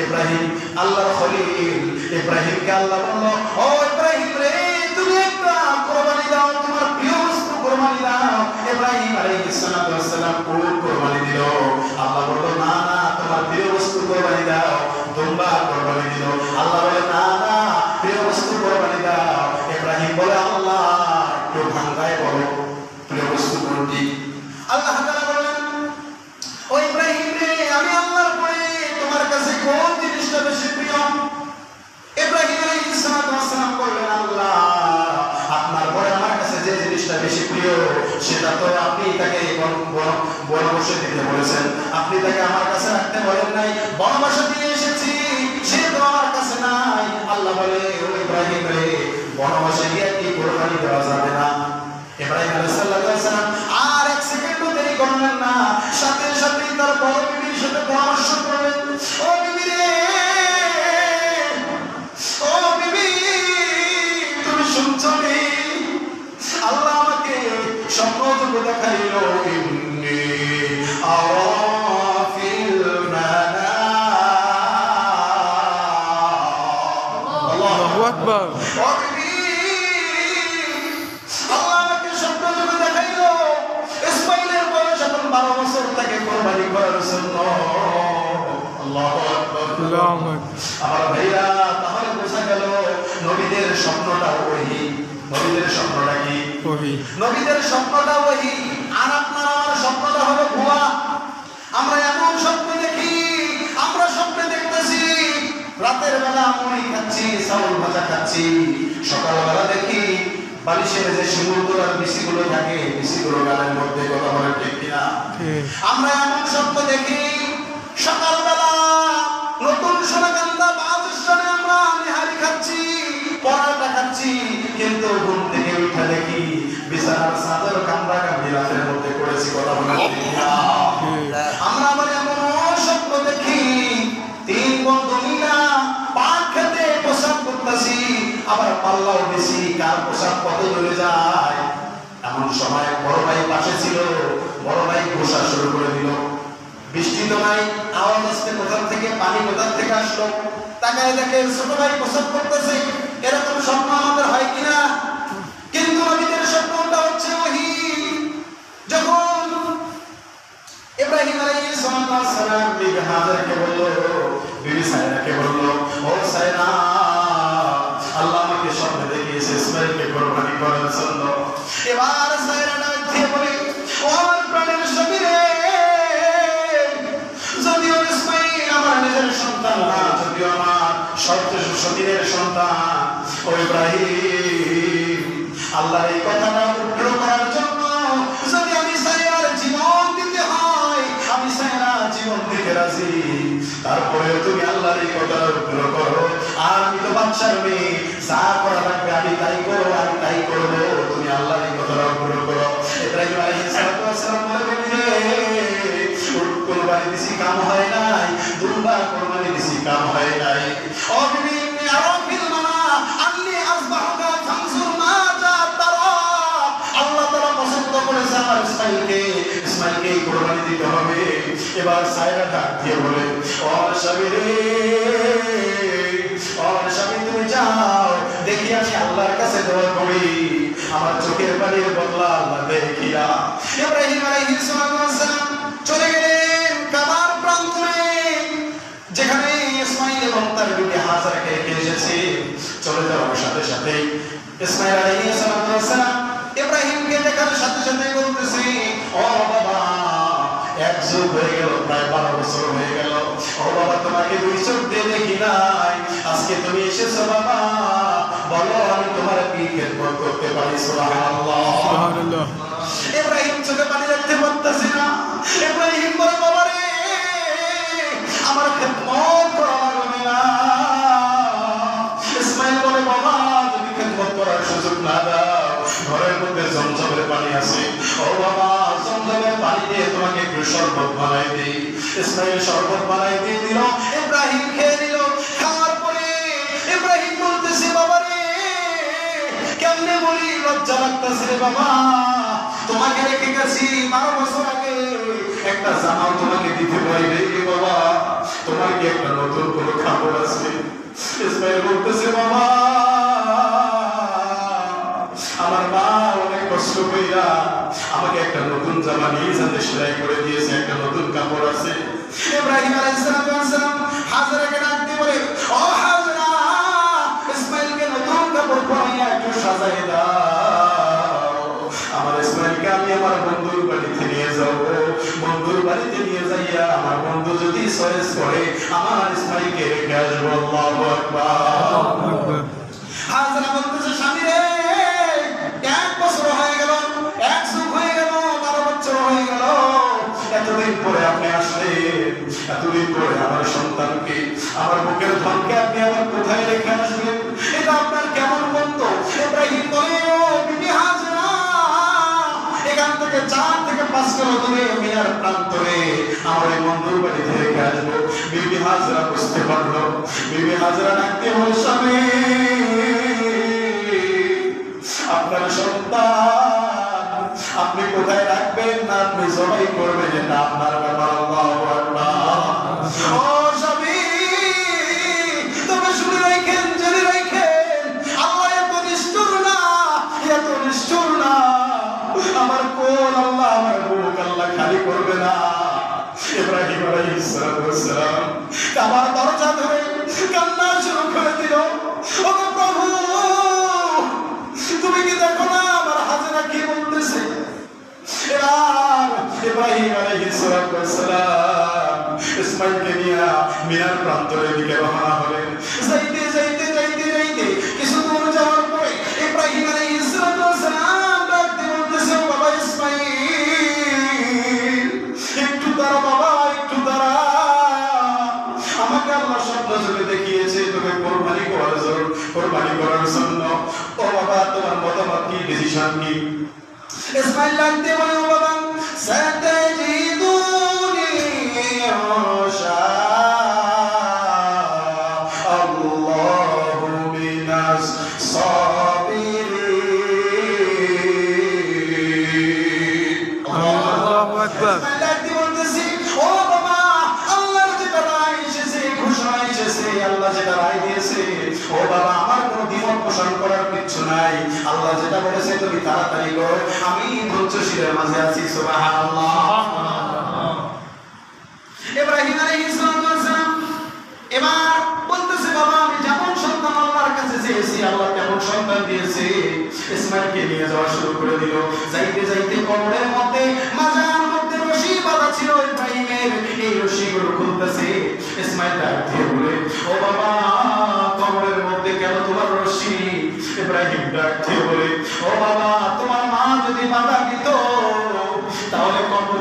ইব্রাহিম আল্লাহর খলিল, ইব্রাহিমকে আল্লাহ বলল, ও ইব্রাহিম রে, তুমি একটা কুরবানি দাও, তোমার প্রিয় বস্তু কুরবানি দাও। ইব্রাহিম আলাইহিস সালাম কুরবানি দিল। আল্লাহ বলল, না না, তোমার প্রিয় বস্তু কুরবানি দাও, দুম্বা কুরবানি দিল। আল্লাহ বলে, না না, প্রিয় বস্তু কুরবানি দাও। ইব্রাহিম বলে, আল্লাহ একটু ভাঙায় বলো প্রিয় বস্তু কোনটি? আল্লাহ তাআলা বলেন, ও ইব্রাহিম রে, আমি আল্লাহর পরে তোমার কাছে কোন জিনিসটা বেশি প্রিয়? ইব্রাহিম আলাইহিস সালাম বললেন, আল্লাহ আপনার পরে আমার কাছে যে জিনিসটা বেশি প্রিয় সেটা তো আপনি তাকে বনবাসে দিতে বলেছেন, আপনি তাকে আমার কাছে রাখতে বলেন নাই, বনবাসে দিয়ে এসেছি, সে তো আমার কাছে নাই। আল্লাহ বলে, ও ইব্রাহিম রে, বনবাসে গিয়ে কি কুরবানি দেওয়া যাবে না? ইব্রাহিম আলাইহিস সালাম আর এক সেকেন্ডও দেরি করলেন না, সাথে সাথেই তার বড় বিবির সাথে পরামর্শ করলেন, ও বিবি রে, ও বিবি, তুমি শুনছো নি? আল্লাহ আমাকে স্বপ্ন দেখাইলো, ইন্নী আরা ফিল মানাম। আল্লাহু আকবার। ও বিবি, আল্লাহ আমাকে স্বপ্ন দেখাইলো, ইসমাঈলের বয়স এখন 12 বছর, তাকে কুরবানি করার জন্য। আল্লাহু আকবার, আল্লাহু আকবার। আমার ভাইরা, তাহলে বোঝা গেল নবীদের স্বপ্নটা ওহী। নবীদের স্বপ্নটা কি? ওহী। নবীদের স্বপ্নটা ওহী। আর আপনার আমার স্বপ্নটা হলো ভুয়া। আমরা এমন স্বপ্ন দেখি, আমরা স্বপ্নে দেখতেছি রাতের বেলা মুড়ি খাচ্ছি, চাউল ভাজা খাচ্ছি, সকালবেলা দেখি বালিশের যে শিমুলগুলোর বিচিগুলো থাকে, বিচিগুলো গালের মধ্যে, কথা বলে ঠিক কিনা? আমরা এমন স্বপ্ন দেখি, সকালবেলা নতুন সোনাকান্দা বাজস্থানে আমরা নেহারি খাচ্ছি, পরোটা খাচ্ছি, কিন্তু ঘুম থেকে উঠে দেখি বিছানার চাদর কামড়া কামড়ি রাতের মধ্যে পড়েছি, কথা বলে ঠিক কিনা? আমরা আবার এমন স্বপ্ন দেখি 3 বন্ধু মিলা পাক খেতে পোশাক করতেছি, আবার পাল্লাও বেশি, কার পোশাক কত দূরে যায়। এমন সময় বড় ভাই পাশে ছিল, বড় ভাই ঘোষা শুরু করে দিল, বৃষ্টি তো নাই, আওয়াজ আসতে কোথা থেকে, পানি কোথা থেকে আসলো, তাকায় দেখে ছোট ভাই পোশাক করতেছে। এরকম স্বপ্ন আমাদের হয় কিনা? কিন্তু নবীদের স্বপ্নটা হচ্ছে ওহী। যখন ইব্রাহিম আলাইহিস সালাম বিবি হাজারকে বলল, বিবি সায়রাকে বলল, ও সায়রা, আল্লাহ আমাকে স্বপ্নে দেখিয়েছে ইসমাঈলকে কুরবানি করার জন্য। এবার সায়রা ডাক দিয়ে বলে, ও আমার প্রাণের স্বামী রে, যদিও ইসমাঈল আমার নিজের সন্তান না, যদিও আমার সতীনের সন্তান, ও ইব্রাহিম, আল্লাহর এই কথাটা উগ্র করার জন্য যদি আমি সায়রার জীবন দিতে হয়, আমি সায়রা জীবন দিতে রাজি, তারপরেও তুমি আল্লাহর এই কথাটা উগ্র করো, আর আমি তো বাচ্চার মেয়ে, যা করা লাগবে আমি তাই করো, আমি তাই করবো, তুমি আল্লাহর এই কথাটা উগ্র করো। ইব্রাহিম আলাইহিস সালাম বললেন, কুরবানি দিছি কাম হয় নাই, দুম্বা কুরবানি দিছি কাম হয় নাই। ও বিবি, আরা ফিল মানা আন্নী আসবাহুকা ফানজুর মা যা তারা। আল্লাহ তাআলা পছন্দ করেছে আমার ইসমাঈলকে কুরবানি দিতে হবে। এবার সায়রা ডাক দিয়ে বলে, ও স্বামী রে, ও স্বামী, তুমি যাও, দেখি আমি আল্লাহর কাছে দোয়া করি, আমার চোখের পানির বদলা আল্লাহ দেখিয়া। ইব্রাহিম আলাইহিস সালাম চলে গেলেন কাবার প্রান্তরে, যেখানে ইসমাঈল এবং তার বিবি হাজারকে রেখে এসেছে। চলে যাওয়ার সাথে সাথে ইসমাঈল আলাইহিস সালাম ইব্রাহিমকে দেখার সাথে সাথে বলতেছে, ও বাবা, এক যুগ হয়ে গেল, প্রায় 12 বছর হয়ে গেল, ও বাবা, তোমাকে 2 চোখ দিয়ে দেখি নাই, আজকে তুমি এসেছো বাবা, বলো আমি তোমার কি খেদমত করতে পারি? সুবহানাল্লাহ, সুবহানাল্লাহ। ইব্রাহিম চোখে পানি রাখতে পারতেছে না। না দাও, ঘরের মধ্যে জমজমের পানি আছে, ও বাবা জমজমের পানি দিয়ে তোমাকে একটু শরবত বানাই দিই। ইসমাইল শরবত বানাই দিয়ে দিল, ইব্রাহিম খেয়ে নিল। খাওয়ার পরে ইব্রাহিম বলতেছে, বাবা রে কেমনে বলি, লজ্জা লাগতেছে রে বাবা, তোমাকে রেখে গেছি 12 বছর আগে, একটা জামাও তোমাকে দিতে পারি রে বাবা, তোমার কি একটা নতুন কোনো খাবার আছে? ইসমাইল বলতেছে, বাবা আমার মা অনেক কষ্ট কইরা আমাকে একটা নতুন জামা নিয়ে যাতে সেলাই করে দিয়েছে, একটা নতুন কাপড় আছে। ইব্রাহিম আলাইহিস সালাম হাজরাকে ডাক দিয়ে বলে, ও হাজরা, ইসমাইলকে নতুন কাপড় পরাইয়া একটু সাজাই দাও, আমার ইসমাইলকে আমি আমার বন্ধুর বাড়িতে নিয়ে যাব, বন্ধুর বাড়িতে নিয়ে যাইয়া আমার বন্ধু যদি চয়েস করে আমার ইসমাইলকে রেখে আসবো। আল্লাহু আকবার। হাজরা বলতেছে, স্বামী রে 1 বছর হয়ে গেল, 1 যুগ হয়ে গেল, 12 বছর হয়ে গেল, এতদিন পরে আপনি আসলেন, এতদিন পরে আমার সন্তানকে, আমার বুকের ধনকে আপনি আমার কোথায় রেখে আসবেন? এটা আপনার কেমন বন্ধ? ইব্রাহিম বলে, ও বিবি হাজরা, এখান থেকে 4 থেকে 5 কিলো দূরে মিনার প্রান্তরে আমার এই বন্ধুর বাড়িতে রেখে আসবো। বিবি হাজরা বুঝতে পারলো, বিবি হাজরা ডাকতে বলে, স্বামী আপনার সন্তান আপনি কোথায় রাখবেন না আপনি জবাই করবেন, এটা আপনার ব্যাপার। আল্লাহু আকবার। ও স্বামী, তবে শুনে রাখেন, জেনে রাখেন, আল্লাহ এত নিষ্ঠুর না, এত নিষ্ঠুর না, আমার কোল আল্লাহ, আমার বুক আল্লাহ খালি করবে না। ইব্রাহিম আলাইহিস সালাম আমার দরজা ধরে কান্না শুরু করে দিল, ও প্রভু তুমি কি দেখো না আমার হাজরা কি বলতেছে? এবার ইব্রাহিম আলাইহিস সালাম ইসমাইলকে নিয়ে মিনার প্রান্তরের দিকে রওনা হলেন। যাইতে যাইতে যাইতে যাইতে কিছু দূর যাওয়ার পরে ইব্রাহিম আলাইহিস সালাম ডাকতে বলতেছে, বাবা ইসমাইল একটু দাঁড়া বাবা, একটু দাঁড়া, আমাকে আল্লাহ স্বপ্ন যোগে দেখিয়েছে তোকে কোরবানি করার জন্য। ও বাবা তোমার মতামত কি, ডিসিশন কি? ইসমাইল লাগতে বলে, ও বাবা সাতাজিদুনি ইনশাআল্লাহু মিনাস সাবিরিন। আল্লাহু আকবার। ইসমাইল লাগতে বলতেছি, ও বাবা আল্লাহর যেটা রায় এসেছে, ঘোষণা এসেছে, আল্লাহ যেটা রায় দিয়েছে, ও বাবা আমার কোনো দ্বিমত পোষণ করার কিছু নাই, আল্লাহ যেটা বলেছে তুমি তাড়াতাড়ি করো, আমি ধৈর্যশীলের মাঝে আছি। সুবহানাল্লাহ। ইব্রাহিম আলাইহিস সালাম এবার বলতেছে, বাবা আমি যেমন সন্তান আল্লাহর কাছে চেয়েছি আল্লাহ তেমন সন্তান দিয়েছে। ইসমাইলকে নিয়ে যাওয়া শুরু করে দিল। যাইতে যাইতে কবরের মধ্যে, মাজার মধ্যে রশি বাঁধা ছিল ইব্রাহিমের, এই রশিগুলো খুলতেছে। ইসমাইল ডাকতে বলে, ও বাবা কবরের মধ্যে কেন তোমার রশি? ইব্রাহিম ডাকতে বলে, ও বাবা তোমার মা যদি বাধা দিত তাহলে কবর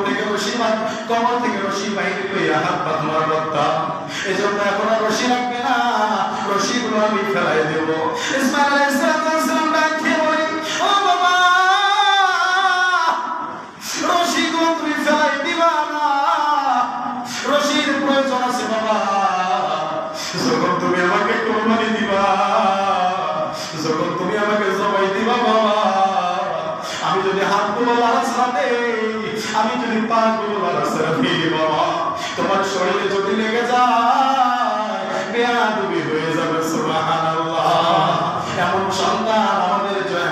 থেকে রশি বাইরে কইরা হাত পা তোমার করতাম, এজন্য এখন আর রশি রাখবে না, রশিগুলো আমি ফেলাই দেব। ইসমাইল আলাইহিস সালাম ডাকতে বলে, ও বাবা রশিগুলো তুমি ফেলাই দিবা না, রশির প্রয়োজন আছে বাবা, যখন তুমি আমাকে কোরবানি দিবা, যখন তুমি আমাকে জবাই দিবা বাবা, আমি যদি হাতগুলো লাড়াছাড়া দেই, আমি যদি পাগুলো লাড়াছাড়া দিই বাবা, তোমার শরীরে যদি লেগে যায় বেয়াদবি হয়ে যাবে। সুবহানাল্লাহ। এমন সন্তান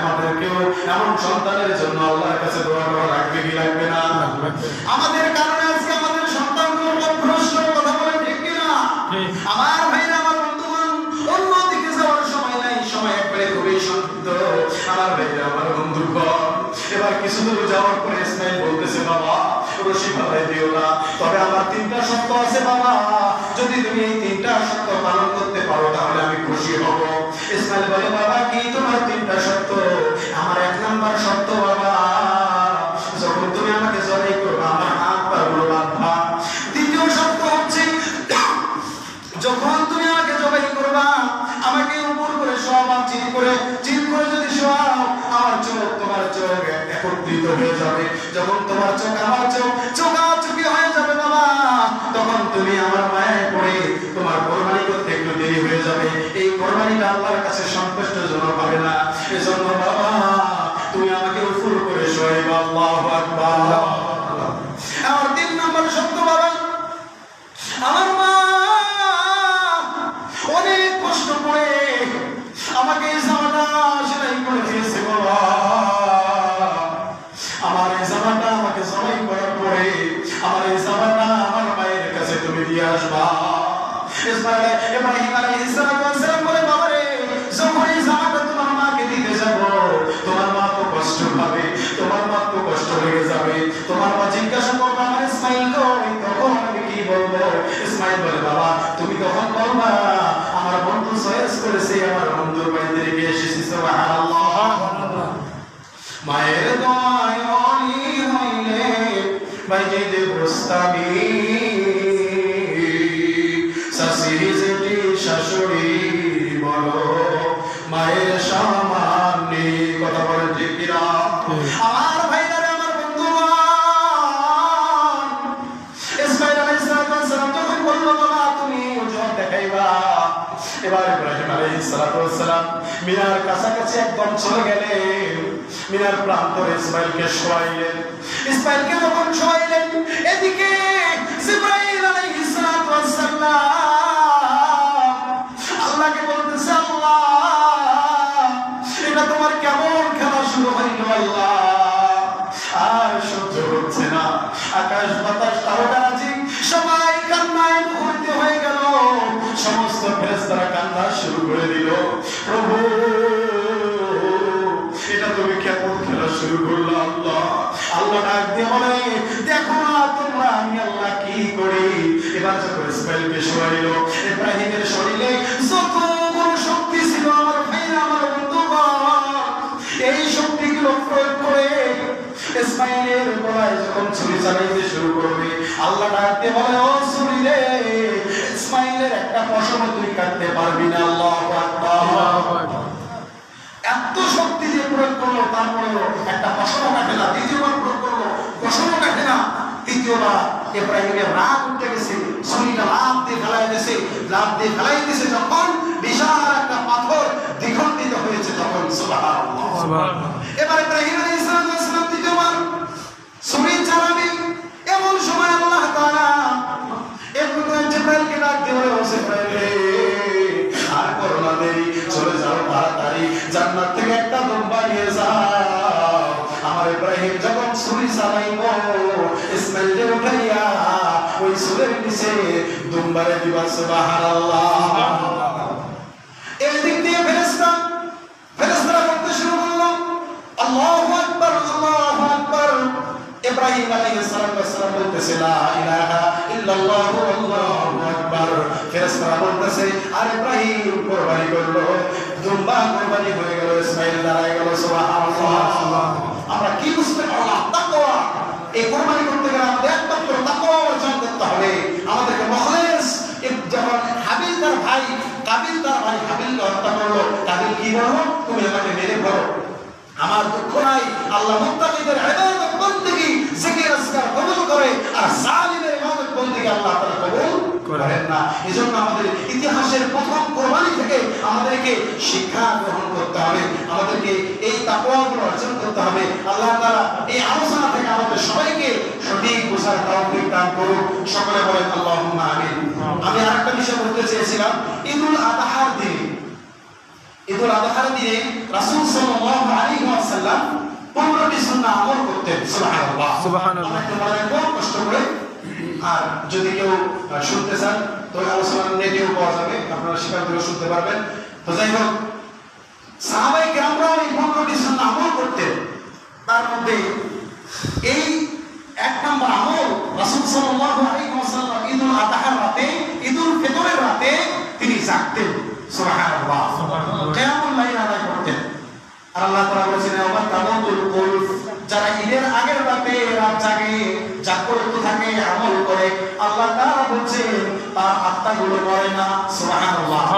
আমাদেরকেও এমন সন্তানের জন্য আল্লাহর কাছে দোয়া করা লাগবে কি লাগবে না? আমাদের কারণে আজকে আমাদের সন্তানগুলো ভ্রষ্ট, কথা বলে ঠিক কিনা? আমার ভাইরা, আমার বন্ধুগণ, অন্যদিকে যাওয়ার সময় নাই, সময় একবারে খুবই সংক্ষিপ্ত। আমার ভাইরা, আমার বন্ধুগণ, এবার কিছু দূর যাওয়ার পরে ইসমাইল বলতেছে, বাবা রশি ফেলাই দিও না, তবে আমার 3টা শর্ত আছে বাবা, যদি তুমি এই 3টা শর্ত পালন করতে পারো তাহলে আমি খুশি হব। ইসমাইল বলে, বাবা কি তোমার 3টা শর্ত? আমার 1 নাম্বার শর্ত বাবা, যখন তুমি আমাকে জবাই করবে আমার হাত পা গুলো বাঁধবা। দ্বিতীয় শর্ত হচ্ছে যখন তুমি আমাকে জবাই করবা আমাকে উপর করে শোয়াবা, চিৎ করে যদি শোয়াও যখন তোমার চোখ আমার চোখ চোখাচোখি হয়ে যাবে বাবা, তখন তুমি আমার মায়ের পড়ে তোমার কোরবানি করতে একটু দেরি হয়ে যাবে। এই কোরবানিটা আল্লাহর কাছে সন্তুষ্টজনক হবে না। এজন্য বাবা তুমি আমাকে উফুর করে শোয়াইবা। আল্লাহু আকবার। আমার 3 নম্বর শব্দ বাবা, আমার মা অনেক কষ্ট করে আমাকে এই জামাটা সেলাই করে দিয়েছে বাবা। আমার এই জামাটা আমাকে সেলাই করার পরে আমার এই জামাটা আমার মায়ের কাছে তুমি দিয়ে আসবা। ইব্রাহিম আলাইহিস সালাম বলে, বাবা রে, যখন এই জামাটা তোমার মাকে দিতে যাব, তোমার মা তো কষ্ট পাবে, তোমার মা তো কষ্ট লেগে যাবে। তোমার মা জিজ্ঞাসা করবে আমার ইসমাইল কই, তখন আমি কি বলবো? ইসমাইল বলে, বাবা তুমি তখন বলবা আমার বন্ধু চয়েস করেছে, আমার বন্ধুর বাড়িতে রেখে এসেছি। সুবহানাল্লাহ। মায়ের দোয়ায় অলি হইলে বাইজে বস্তাবি, শাশুড়ি যেটি শাশুড়ি বলো, মায়ের সমান নেই। কথা বলেন ঠিক কিনা? আমার ভাইরা, আমার বন্ধুগণ, ইসমাইল আলাইহিস সালাম যখন বলল বাবা তুমি ওজন দেখাইবা, এবার ইব্রাহিম আলাইহিস সালাম মিনার কাছাকাছি একদম চলে গেলেন। মিনার প্রান্তরে ইসমাইলকে শোয়াইলেন। ইসমাইলকে যখন শোয়াইলেন, এদিকে জিবরাইল আলাইহিস সালাম আল্লাহকে বলতেছে, আল্লাহ এটা তোমার কেমন খেলা শুরু হইল আল্লাহ, আর সহ্য হচ্ছে না। আকাশ বাতাস তারকারাজি সবাই কান্নায় মুখরিত হয়ে গেল। সমস্ত ফেরেশতারা কান্না শুরু করে দিল। প্রভু এটা তুমি কেমন খেলা শুরু করলো আল্লাহ? আল্লাহ ডাক দিয়ে বলে, দেখো না তোমরা আমি আল্লাহ কি করি। এবার যখন ইসমাইলকে শোয়াইল, ইব্রাহিমের শরীরে যত শক্তি ছিল আমার ভাইরা, আমার বন্ধুগণ, এই শক্তিগুলো প্রয়োগ করে ইসমাইলের গলায় যখন ছুরি চালাইতে শুরু করবে, আল্লাহ ডাক দিয়ে বলে, ও ছুরি রে, ইসমাইলের একটা পশম তুই কাটতে পারবি না। আল্লাহু আকবার। এত শক্তি দিয়ে প্রয়োগ করলো, তারপরেও একটা পশমও কাটে না। দ্বিতীয়বার প্রয়োগ করলো, পশমও কাটে না। তৃতীয়বার ইব্রাহিমের রাগ উঠে গেছে, ছুরিটা লাফ দিয়ে ফেলাই দিয়েছে। যখন বিশাল একটা পাথর দ্বিখণ্ডিত হয়েছে, তখন সুবহানাল্লাহ। এবার ইব্রাহিম আলাইহিস সালাম তৃতীয়বার ছুরি চালাবে, এমন সময় আল্লাহ তাআলা জিবরাইলকে ডাক দিয়ে বলে, ও জিবরাইল রে, আর করো না দেরি, চলে যাও তাড়াতাড়ি, জান্নাত থেকে একটা দুম্বা নিয়ে যাও। আমার ইব্রাহিম যখন ছুরি চালাইব, ইসমাইলকে উঠাইয়া ওই ছুরির নিচে দুম্বারে দিবা। সুবহানাল্লাহ। এই দিক দিয়ে ফেরেশতারা বলতে শুরু করলো, আল্লাহু আকবার, আল্লাহু আকবার। ইব্রাহিম আলাইহিস সালাম বলতেছে, লা ইলাহা ইল্লাল্লাহু আল্লাহু আকবার। ফেরেশতারা বলতেছে, আর ইব্রাহিম কুরবানি করলো, দুম্বা কুরবানি হয়ে গেল, ইসমাইল দাঁড়ায় গেল। সুবহানাল্লাহ। আমরা কি বুঝতে পারলাম? তাকওয়া। এই কুরবানি করতে গেলে আমাদের একমাত্র তাকওয়া অর্জন করতে হবে। আমাদেরকে মুখলিস, যখন হাবিল তার ভাই কাবিলকে হত্যা করলো, কাবিল কি বললো? তুমি আমাকে মেরে ফেলো, আমার দুঃখ নাই। আল্লাহ মুত্তাকিদের ইবাদত বন্দেগী জিকির আজকার কবুল করে, আর জালিমের ইবাদত বন্দেগী আল্লাহ তাআলা কবুল করেন না। এজন্য আমাদের ইতিহাসের প্রথম কুরবানি থেকে আমাদেরকে শিক্ষা গ্রহণ করতে হবে, আমাদেরকে এই তাকওয়াগুলো অর্জন করতে হবে। আল্লাহ তাআলা এই আলোচনা থেকে আমাদের সবাইকে সঠিক বোঝার তৌফিক দান করুন। সকলে বলেন আল্লাহুম্মা আমিন। আমি আরেকটা বিষয় বলতে চেয়েছিলাম, ঈদুল আযহার দিনে রাসূল সাল্লাল্লাহু আলাইহি ওয়াসাল্লাম 15টি সুন্নাহ আমল করতেন। সুবহানাল্লাহ। সুবহানাল্লাহ। আমরা কষ্ট করে, আর যদি কেউ শুনতে চান তো আলোচনা নেটেও পাওয়া যাবে, আপনারা সেখান থেকে শুনতে পারবেন। তো যাই হোক, সাহাবায়ে কেরামরাও এই 15টি সুন্নাহ আমল করতেন। তার মধ্যে এই 1 নম্বর আমল, রাসূল সাল্লাল্লাহু আলাইহি ওয়াসাল্লাম ঈদুল আযহার রাতে, ঈদুল ফিতরের রাতে তিনি জাগতেন। সুবহানাল্লাহ। কিয়ামুল লাইল আদায় করতেন। আর আল্লাহ তাআলা বলেছেন, ওয়া তামাদুল কুলুব, যারা ঈদের আগের রাতে রাত জাগে, জাগ্রত থাকে, আমল করে, আল্লাহ তাআলা বলেছেন তার আত্মাগুলো মরে না। সুবহানাল্লাহ।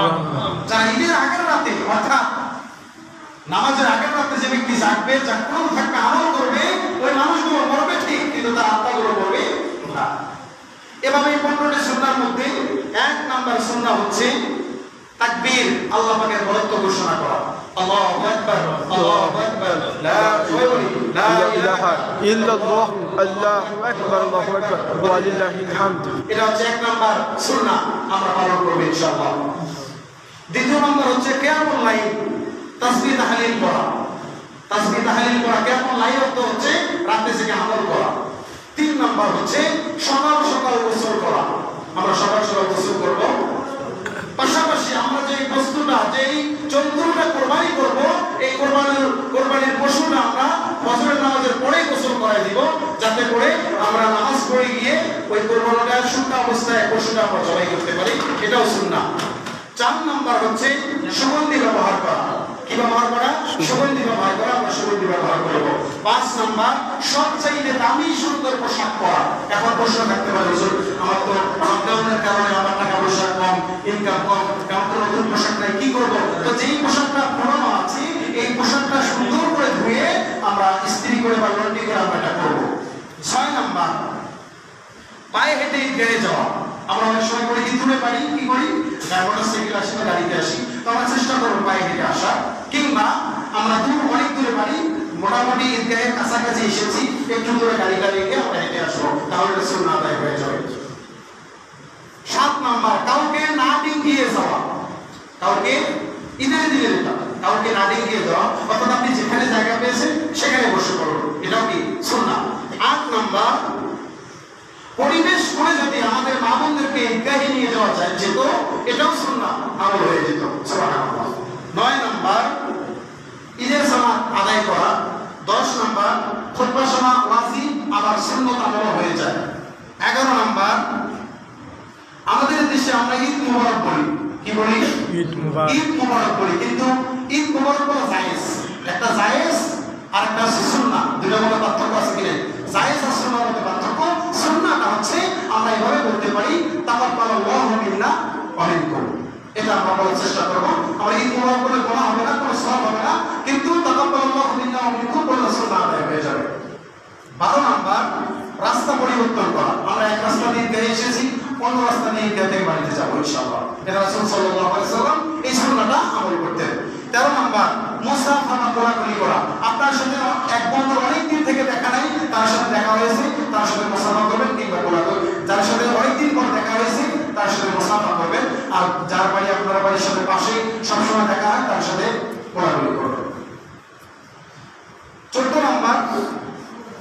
যারা ঈদের আগের রাতে, অর্থাৎ নামাজের আগের রাতে যে ব্যক্তি জাগবে, জাগ্রত থাকবে, আমল করবে, ওই মানুষগুলো মরবে ঠিক, কিন্তু তার আত্মাগুলো মরবে না। এভাবে 15টি সুন্নাহর মধ্যে 1 নাম্বার সুন্নাহ হচ্ছে তাকবীর, আল্লাহ পাকের বরত্ব ঘোষণা করা। আল্লাহু আকবার, আল্লাহু আকবার, লা ইলাহা ইল্লাল্লাহ, আল্লাহু আকবার, আল্লাহু আকবার, ওয়া লিল্লাহিল হামদ। এটা হচ্ছে 1 নাম্বার সুন্নাহ, আমরা পালন করব ইনশাআল্লাহ। দ্বিতীয় নাম্বার হচ্ছে কিয়ামুল লাইল, তাসবিহ তাহলিল করা। তাসবিহ তাহলিল করা, কিয়ামুল লাইল অর্থ হচ্ছে রাতে জেগে আমল করা। 3 নাম্বার হচ্ছে সকাল সকাল গোসল করা, আমরা সকাল সকাল গোসল করব। পাশাপাশি আমরা যে বস্তুটা, যেই জন্তুটা কোরবানি করব, এই কোরবানির পশুটা আমরা ফজরের নামাজের পরেই গোসল করাই দিব, যাতে করে আমরা নামাজ পড়ে গিয়ে ওই কোরবানিটা শুকনা অবস্থায় পশুটা আমরা জবাই করতে পারি, এটাও সুন্নাহ। 4 নাম্বার হচ্ছে সুগন্ধি ব্যবহার করা। কি ব্যবহার করা? সুগন্ধি ব্যবহার করা, আমরা সুগন্ধি ব্যবহার করব। 5 নাম্বার সবচাইতে দামি সুন্দর পোশাক পরা। এখন প্রশ্ন থাকতে পারে, হুজুর আমার তো লকডাউনের কারণে আমার টাকা পয়সা কম, ইনকাম কম, আমার তো নতুন পোশাক নাই, কি করব? তো যেই পোশাকটা পুরনো আছে, এই পোশাকটা সুন্দর করে ধুয়ে আমরা ইস্ত্রি করে বা লন্ড্রি করে আমরা এটা করব। 6 নাম্বার পায়ে হেঁটে ঈদগাহে যাওয়া। আমরা অনেক সময় করি কি দূরে পারি, কি করি, মোটরসাইকেল আসি বা গাড়িতে আসি, তো আমরা চেষ্টা করবো পায়ে হেঁটে আসা। কিংবা আমরা অনেক দূরে পারি, মোটামুটি ঈদগাহের কাছাকাছি এসেছি, একটু দূরে গাড়িটা রেখে আমরা হেঁটে আসবো, তাহলে এটা সুন্নাহ আদায় হয়ে যাবে। 7 নাম্বার কাউকে না ডিঙ্গিয়ে যাওয়া। কাউকে ঈদের দিনে যেটা, কাউকে না ডিঙ্গিয়ে যাওয়া, অর্থাৎ আপনি যেখানে জায়গা পেয়েছেন সেখানে বসে পড়ুন, এটাও কি সুন্নাহ। 8 নাম্বার পরিবেশ করে যদি আমাদের মা বোনদেরকে ঈদগাহে নিয়ে যাওয়া যায় যেত, এটাও সুন্নাহ, আমল হয়ে যেত, সুবহানাল্লাহ। 9 নাম্বার ঈদের সালাত আদায় করা। 10 নাম্বার খুতবা শোনা ওয়াজিব আবার সুন্নাত আমল হয়ে যায়। 11 নাম্বার আমাদের দেশে আমরা ঈদ মুবারক বলি, কি বলি? ঈদ মুবারক। ঈদ মুবারক বলি, কিন্তু ঈদ মুবারক বলা জায়েজ, একটা জায়েজ আর একটা সুন্নাহ, দুটোর মধ্যে পার্থক্য আছে কিনা? জায়েজ আর সুন্নাহর মধ্যে পার্থক্য। সুন্নাহটা হচ্ছে আমরা এইভাবে বলতে পারি তাকাব্বালাল্লাহু মিন্না ওয়া মিনকুম, এটা আমরা বলার চেষ্টা করব। আমরা ঈদ মুবারক বলে বলা হবে না, কোনো সওয়াব হবে না, কিন্তু তাকাব্বালাল্লাহু মিন্না ওয়া মিনকুম বললে সুন্নাহ আদায় হয়ে যাবে। 12 নাম্বার রাস্তা পরিবর্তন করা। আমরা এক রাস্তা দিয়ে গিয়ে এসেছি, অন্য রাস্তা দিয়ে গিয়ে বাড়িতে যাবো ইনশাআল্লাহ, এটা রাসূল সাল্লাল্লাহু আলাইহি ওয়াসাল্লাম এই সুন্নাহটা আমল করতেন। 13 নাম্বার মুসাফাহা কোলাকুলি করা। আপনার সাথে এক বন্ধুর অনেক দিন থেকে দেখা নাই, তার সাথে দেখা হয়েছে, তার সাথে মুসাফা করবেন কিংবা কোলাকুলি। যার সাথে অনেকদিন পর দেখা হয়েছে তার সাথে মুসাফা করবেন, আর যার বাড়ি আপনার বাড়ির সাথে পাশে সবসময় দেখা হয় তার সাথে কোলাকুলি করবেন। 14 নাম্বার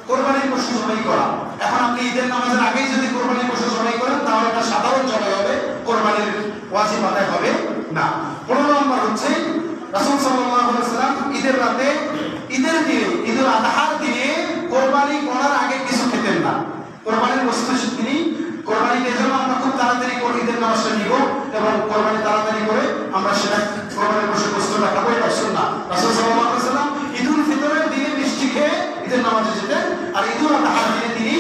কোরবানির পশু জবাই করা। এখন আপনি ঈদের নামাজের আগেই যদি কোরবানির পশু জবাই করেন তাহলে এটা সাধারণ জবাই হবে, কোরবানির ওয়াজিব আদায় হবে না। 15 নাম্বার হচ্ছে রাসূল সাল্লাল্লাহু আলাইহি ওয়াসাল্লাম ঈদের রাতে, ঈদের দিনে, ঈদুল আযহার দিনে কোরবানি করার আগে কিছু খেতেন না। কোরবানির বস্তু তিনি কোরবানির জন্য আমরা খুব তাড়াতাড়ি করে ঈদের নামাজটা নিব এবং কোরবানি তাড়াতাড়ি করে আমরা সেটা কোরবানির পশু বস্তুটা খাবো, এটা সুন্নাহ। রাসূল সাল্লাল্লাহু আলাইহি ওয়াসাল্লাম ঈদুল ফিতরের দিনে মিষ্টি খেয়ে ঈদের নামাজে যেতেন, আর ঈদুল আযহার দিনে তিনি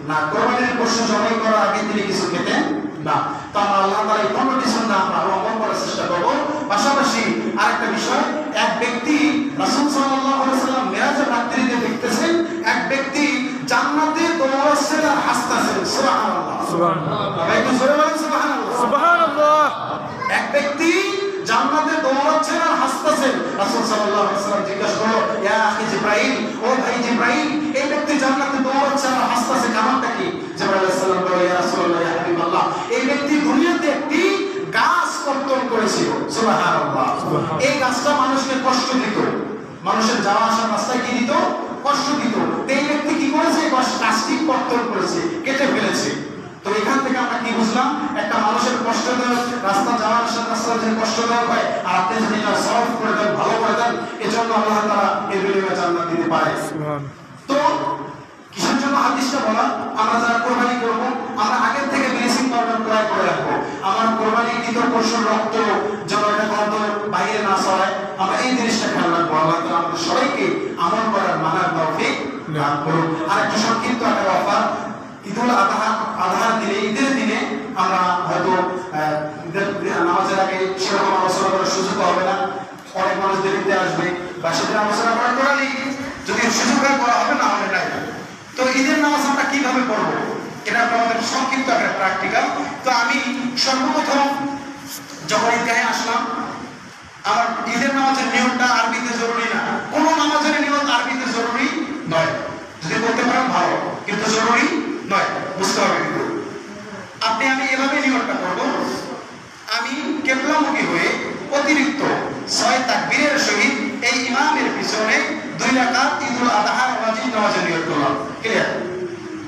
না, কোরবানির পশু জবাই করার আগে তিনি কিছু খেতেন না। তো আমরা আল্লাহ তাআলা এই 15টি সুন্নাহ আমরা অমল করার চেষ্টা করব। পাশাপাশি আরেকটা বিষয়, এক ব্যক্তি রাসূল সাল্লাল্লাহু আলাইহি ওয়াসাল্লাম মিরাজের রাত্রিতে দেখতেছেন এক ব্যক্তি জান্নাতে দৌড়াচ্ছেন আর হাসতেছেন, সুবহানাল্লাহ, সুবহানাল্লাহ, একটু জোরে বলেন সুবহানাল্লাহ, সুবহানাল্লাহ। এক ব্যক্তি জান্নাতে দৌড়াচ্ছেন আর হাসতেছেন। রাসূল সাল্লাল্লাহু আলাইহি ওয়াসাল্লাম জিজ্ঞাসা করলো, ইয়া আখি জিবরাইল, ও ভাই জিবরাইল, এই ব্যক্তি জান্নাতে দৌড়াচ্ছে আর হাসতেছে, কারণটা কি? জিবরাইল আলাইহিস সালাম বলে, ইয়া রাসূলুল্লাহ, ইয়া হাবিবাল্লাহ, এই ব্যক্তি দুনিয়াতে একটি গাছ কর্তন করেছিল, সুবহানাল্লাহ। এই গাছটা মানুষকে কষ্ট দিত, মানুষের যাওয়া আসার রাস্তায় কি দিত? কষ্ট দিত। এই ব্যক্তি কি করেছে? গাছটি কর্তন করেছে, কেটে ফেলেছে। তো এখান থেকে আমরা কি বুঝলাম? একটা মানুষের কষ্ট দেওয়া, রাস্তা যাওয়া আসার রাস্তায় যে কষ্ট দেওয়া হয়, আর আপনি যদি এটা সলভ করে দেন, ভালো করে দেন, এজন্য আল্লাহ তাআলা এর বিনিময়ে জান্নাত দিতে পারে। তো কিসের জন্য হাদিসটা বলা? আমরা যারা কোরবানি করব, আমরা আগের থেকে ব্লিচিং পাউডার ক্রয় করে রাখবো। আমার কোরবানিকৃত পশুর রক্ত যেন এটা গন্ধ বাইরে না ছড়ায়, আমরা এই জিনিসটা খেয়াল রাখবো। আল্লাহ তাআলা আমাদের সবাইকে আমল করার মানার তৌফিক দান করুন। আর একটা সংক্ষিপ্ত একটা অফার, ঈদুল আযহার দিনে, ঈদের দিনে আমরা হয়তো নামাজের আগে সেরকম আলোচনা করার সুযোগ হবে না, অনেক মানুষ দেরিতে আসবে। বাসায় আলোচনা করা টোটালি যদি সুযোগ হয় করা হবে, না হলে নাই। তো ঈদের নামাজ আমরা কিভাবে পড়বো, এটা আমাদের সংক্ষিপ্ত একটা প্র্যাকটিক্যাল। তো আমি সর্বপ্রথম যখন ঈদগাহে আসলাম, আমার ঈদের নামাজের নিয়মটা আরবিতে জরুরি না, কোনো নামাজের নিয়ম আরবিতে জরুরি নয়, যদি করতে পারেন ভালো, কিন্তু জরুরি নয়, বুঝতে হবে। কিন্তু আমি এভাবে নিয়মটা করবো, আমি কেবলামুখী হয়ে অতিরিক্ত 6 তাকবীরের সহিত এই ইমামের পিছনে 2 রাকাত ঈদুল আযহার ওয়াজিব নামাজের নিয়ত করলাম। ক্লিয়ার?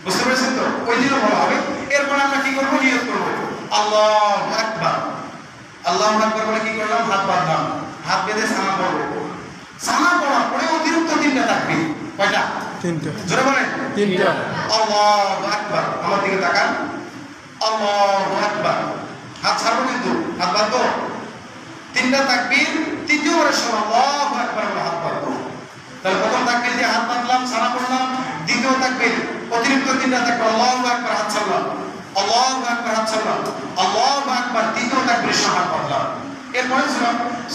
বুঝতে পেরেছেন তো? ওই দিনও বলা হবে। এরপর আমরা কি করবো, নিয়ত করবো আল্লাহু আকবার। আল্লাহু আকবার বলে কি করলাম, হাত বাঁধলাম, হাত বেঁধে সানা পড়বো। সানা পড়ার পরে অতিরিক্ত 3টা তাকবীর। কয়টা? 3টা। জোরে বলেন। 3টা। আল্লাহু আকবার, আমার দিকে তাকান। আল্লাহু আকবার, হাত ছাড়বো কিন্তু, হাত বাঁধবো। 3টা তাকবীর, তৃতীয়বারের সময় আল্লাহু আকবার বলে হাত বাঁধবো। তাহলে প্রথম তাকবীর দিয়ে হাত বাঁধলাম, সানা পড়লাম। দ্বিতীয় তাকবীর অতিরিক্ত 3টা তাকবীর, আল্লাহু আকবার, হাত ছাড়লাম, আল্লাহু আকবার, হাত ছাড়লাম, আল্লাহু আকবার, তৃতীয় তাকবীর সহ হাত বাঁধলাম। এরপরে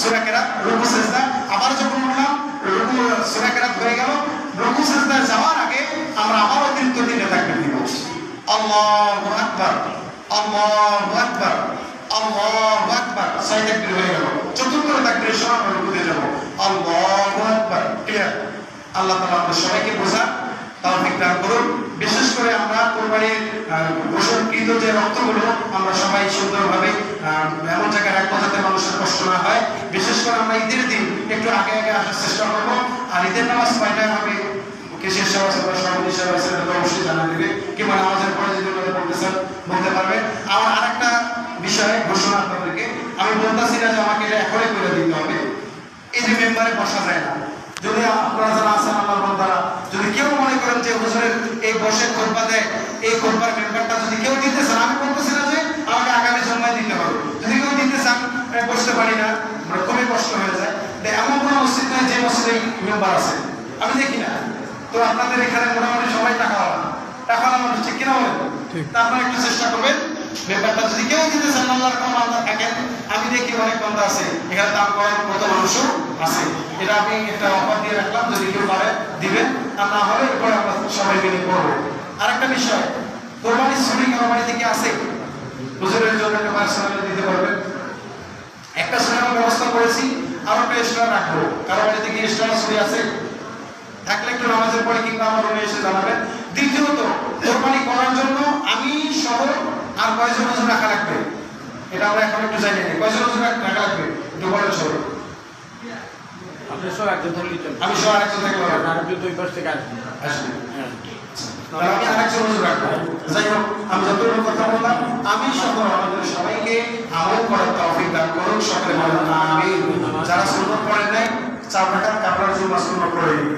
সূরা কেরাত, রুকু সিজদা, আবার যখন উঠলাম, রুকু সূরা কেরাত হয়ে গেল, রুকু সিজদায় যাওয়ার আগে আমরা আবার অতিরিক্ত 3টা তাকবীর দিব। আল্লাহু আকবার, আল্লাহু আকবার, আল্লাহু আকবার, 6 তাকবীর হয়ে গেল। চতুর্থ তাকবীরের সময় আমরা রুকুতে যাব, আল্লাহু আকবার। ক্লিয়ার? আল্লাহ তাআলা আমাদের সবাইকে বোঝার তৌফিক দান করুন। বিশেষ করে আমরা কুরবানির গোশতকৃত যে রক্তগুলো আমরা সবাই সুন্দরভাবে এমন জায়গায় রাখবো যাতে মানুষের কষ্ট না হয়। বিশেষ করে আমরা ঈদের দিন একটু আগে আগে আসার চেষ্টা করবো। আর ঈদের নামাজ কয়টায় হবে, কিসের সেবা সভাপতি হিসাবে অবশ্যই জানা দেবে, কিংবা নামাজের পরে যদি বলতেছেন বলতে পারবে। আমার আরেকটা বিষয় ঘোষণা আপনাদেরকে, আমি বলতেছি না যে আমাকে এটা এখনই করে দিতে হবে। এই যে মেম্বারে বসা যায় না, যদি আপনারা যারা আছেন আল্লাহর বান্দারা, যদি কেউ মনে করেন যে হুজুরের এই বসে খুতবা দেয়, এই খুতবার মেম্বারটা যদি কেউ দিতে চান, আমি বলতেছি না যে আমাকে আগামী জন্মায় দিতে হবে। যদি কেউ দিতে চান, বসতে পারি না, খুবই কষ্ট হয়ে যায়। এমন কোনো মসজিদ নয় যে মসজিদে মেম্বার আছে, আমি দেখি না। তো আপনাদের এখানে মোটামুটি সবাই টাকা মানুষ, ঠিক কিনা বলেন? তা আপনারা একটু চেষ্টা করবেন ব্যাপারটা, যদি কেউ দিতে চান, আল্লাহর কোনো বান্দা থাকেন, আমি দেখি অনেক বান্দা আছে এখানে, দাম করার মতো মানুষও আছে। এটা আমি একটা অফার দিয়ে রাখলাম, যদি কেউ পারে দিবেন, আর না হলে এরপরে আমরা সবাই মিলে করবো। আরেকটা বিষয়, কোরবানির ছুরি কারো বাড়ি থেকে আছে, হুজুরের জন্য একটা পার্সোনালি দিতে পারবেন। একটা ছুরি আমরা ব্যবস্থা করেছি, আরো একটা এক্সট্রা রাখবো। কারো বাড়ি থেকে এক্সট্রা ছুরি আছে থাকলে একটু নামাজের পরে কিংবা আমার রুমে এসে জানাবেন। দ্বিতীয়ত, কোরবানি করার জন্য আমি সহ আর কয়জন হুজুর রাখা লাগবে, এটা আমরা এখন একটু জানি না। কয়জন হুজুর রাখা লাগবে একটু বলেন সহ। আপনি সব একজন থাকলেই চলবে। আমি সহ আরেকজন থাকলে হবে, আর আপনি তো ওই পাশ থেকে আসবেন। হ্যাঁ, তাহলে আমি আরেকজন হুজুর রাখবো। যাই হোক, আমি যতটুকু কথা বললাম, আমি সহ আমাদের সবাইকে আমল করার তৌফিক দান করুন। সকলে বলেন আমিন। যারা সুন্নাত পড়েন নাই, 4 রাকাত কাবরার জন্য সুন্নাত পড়ে নিন।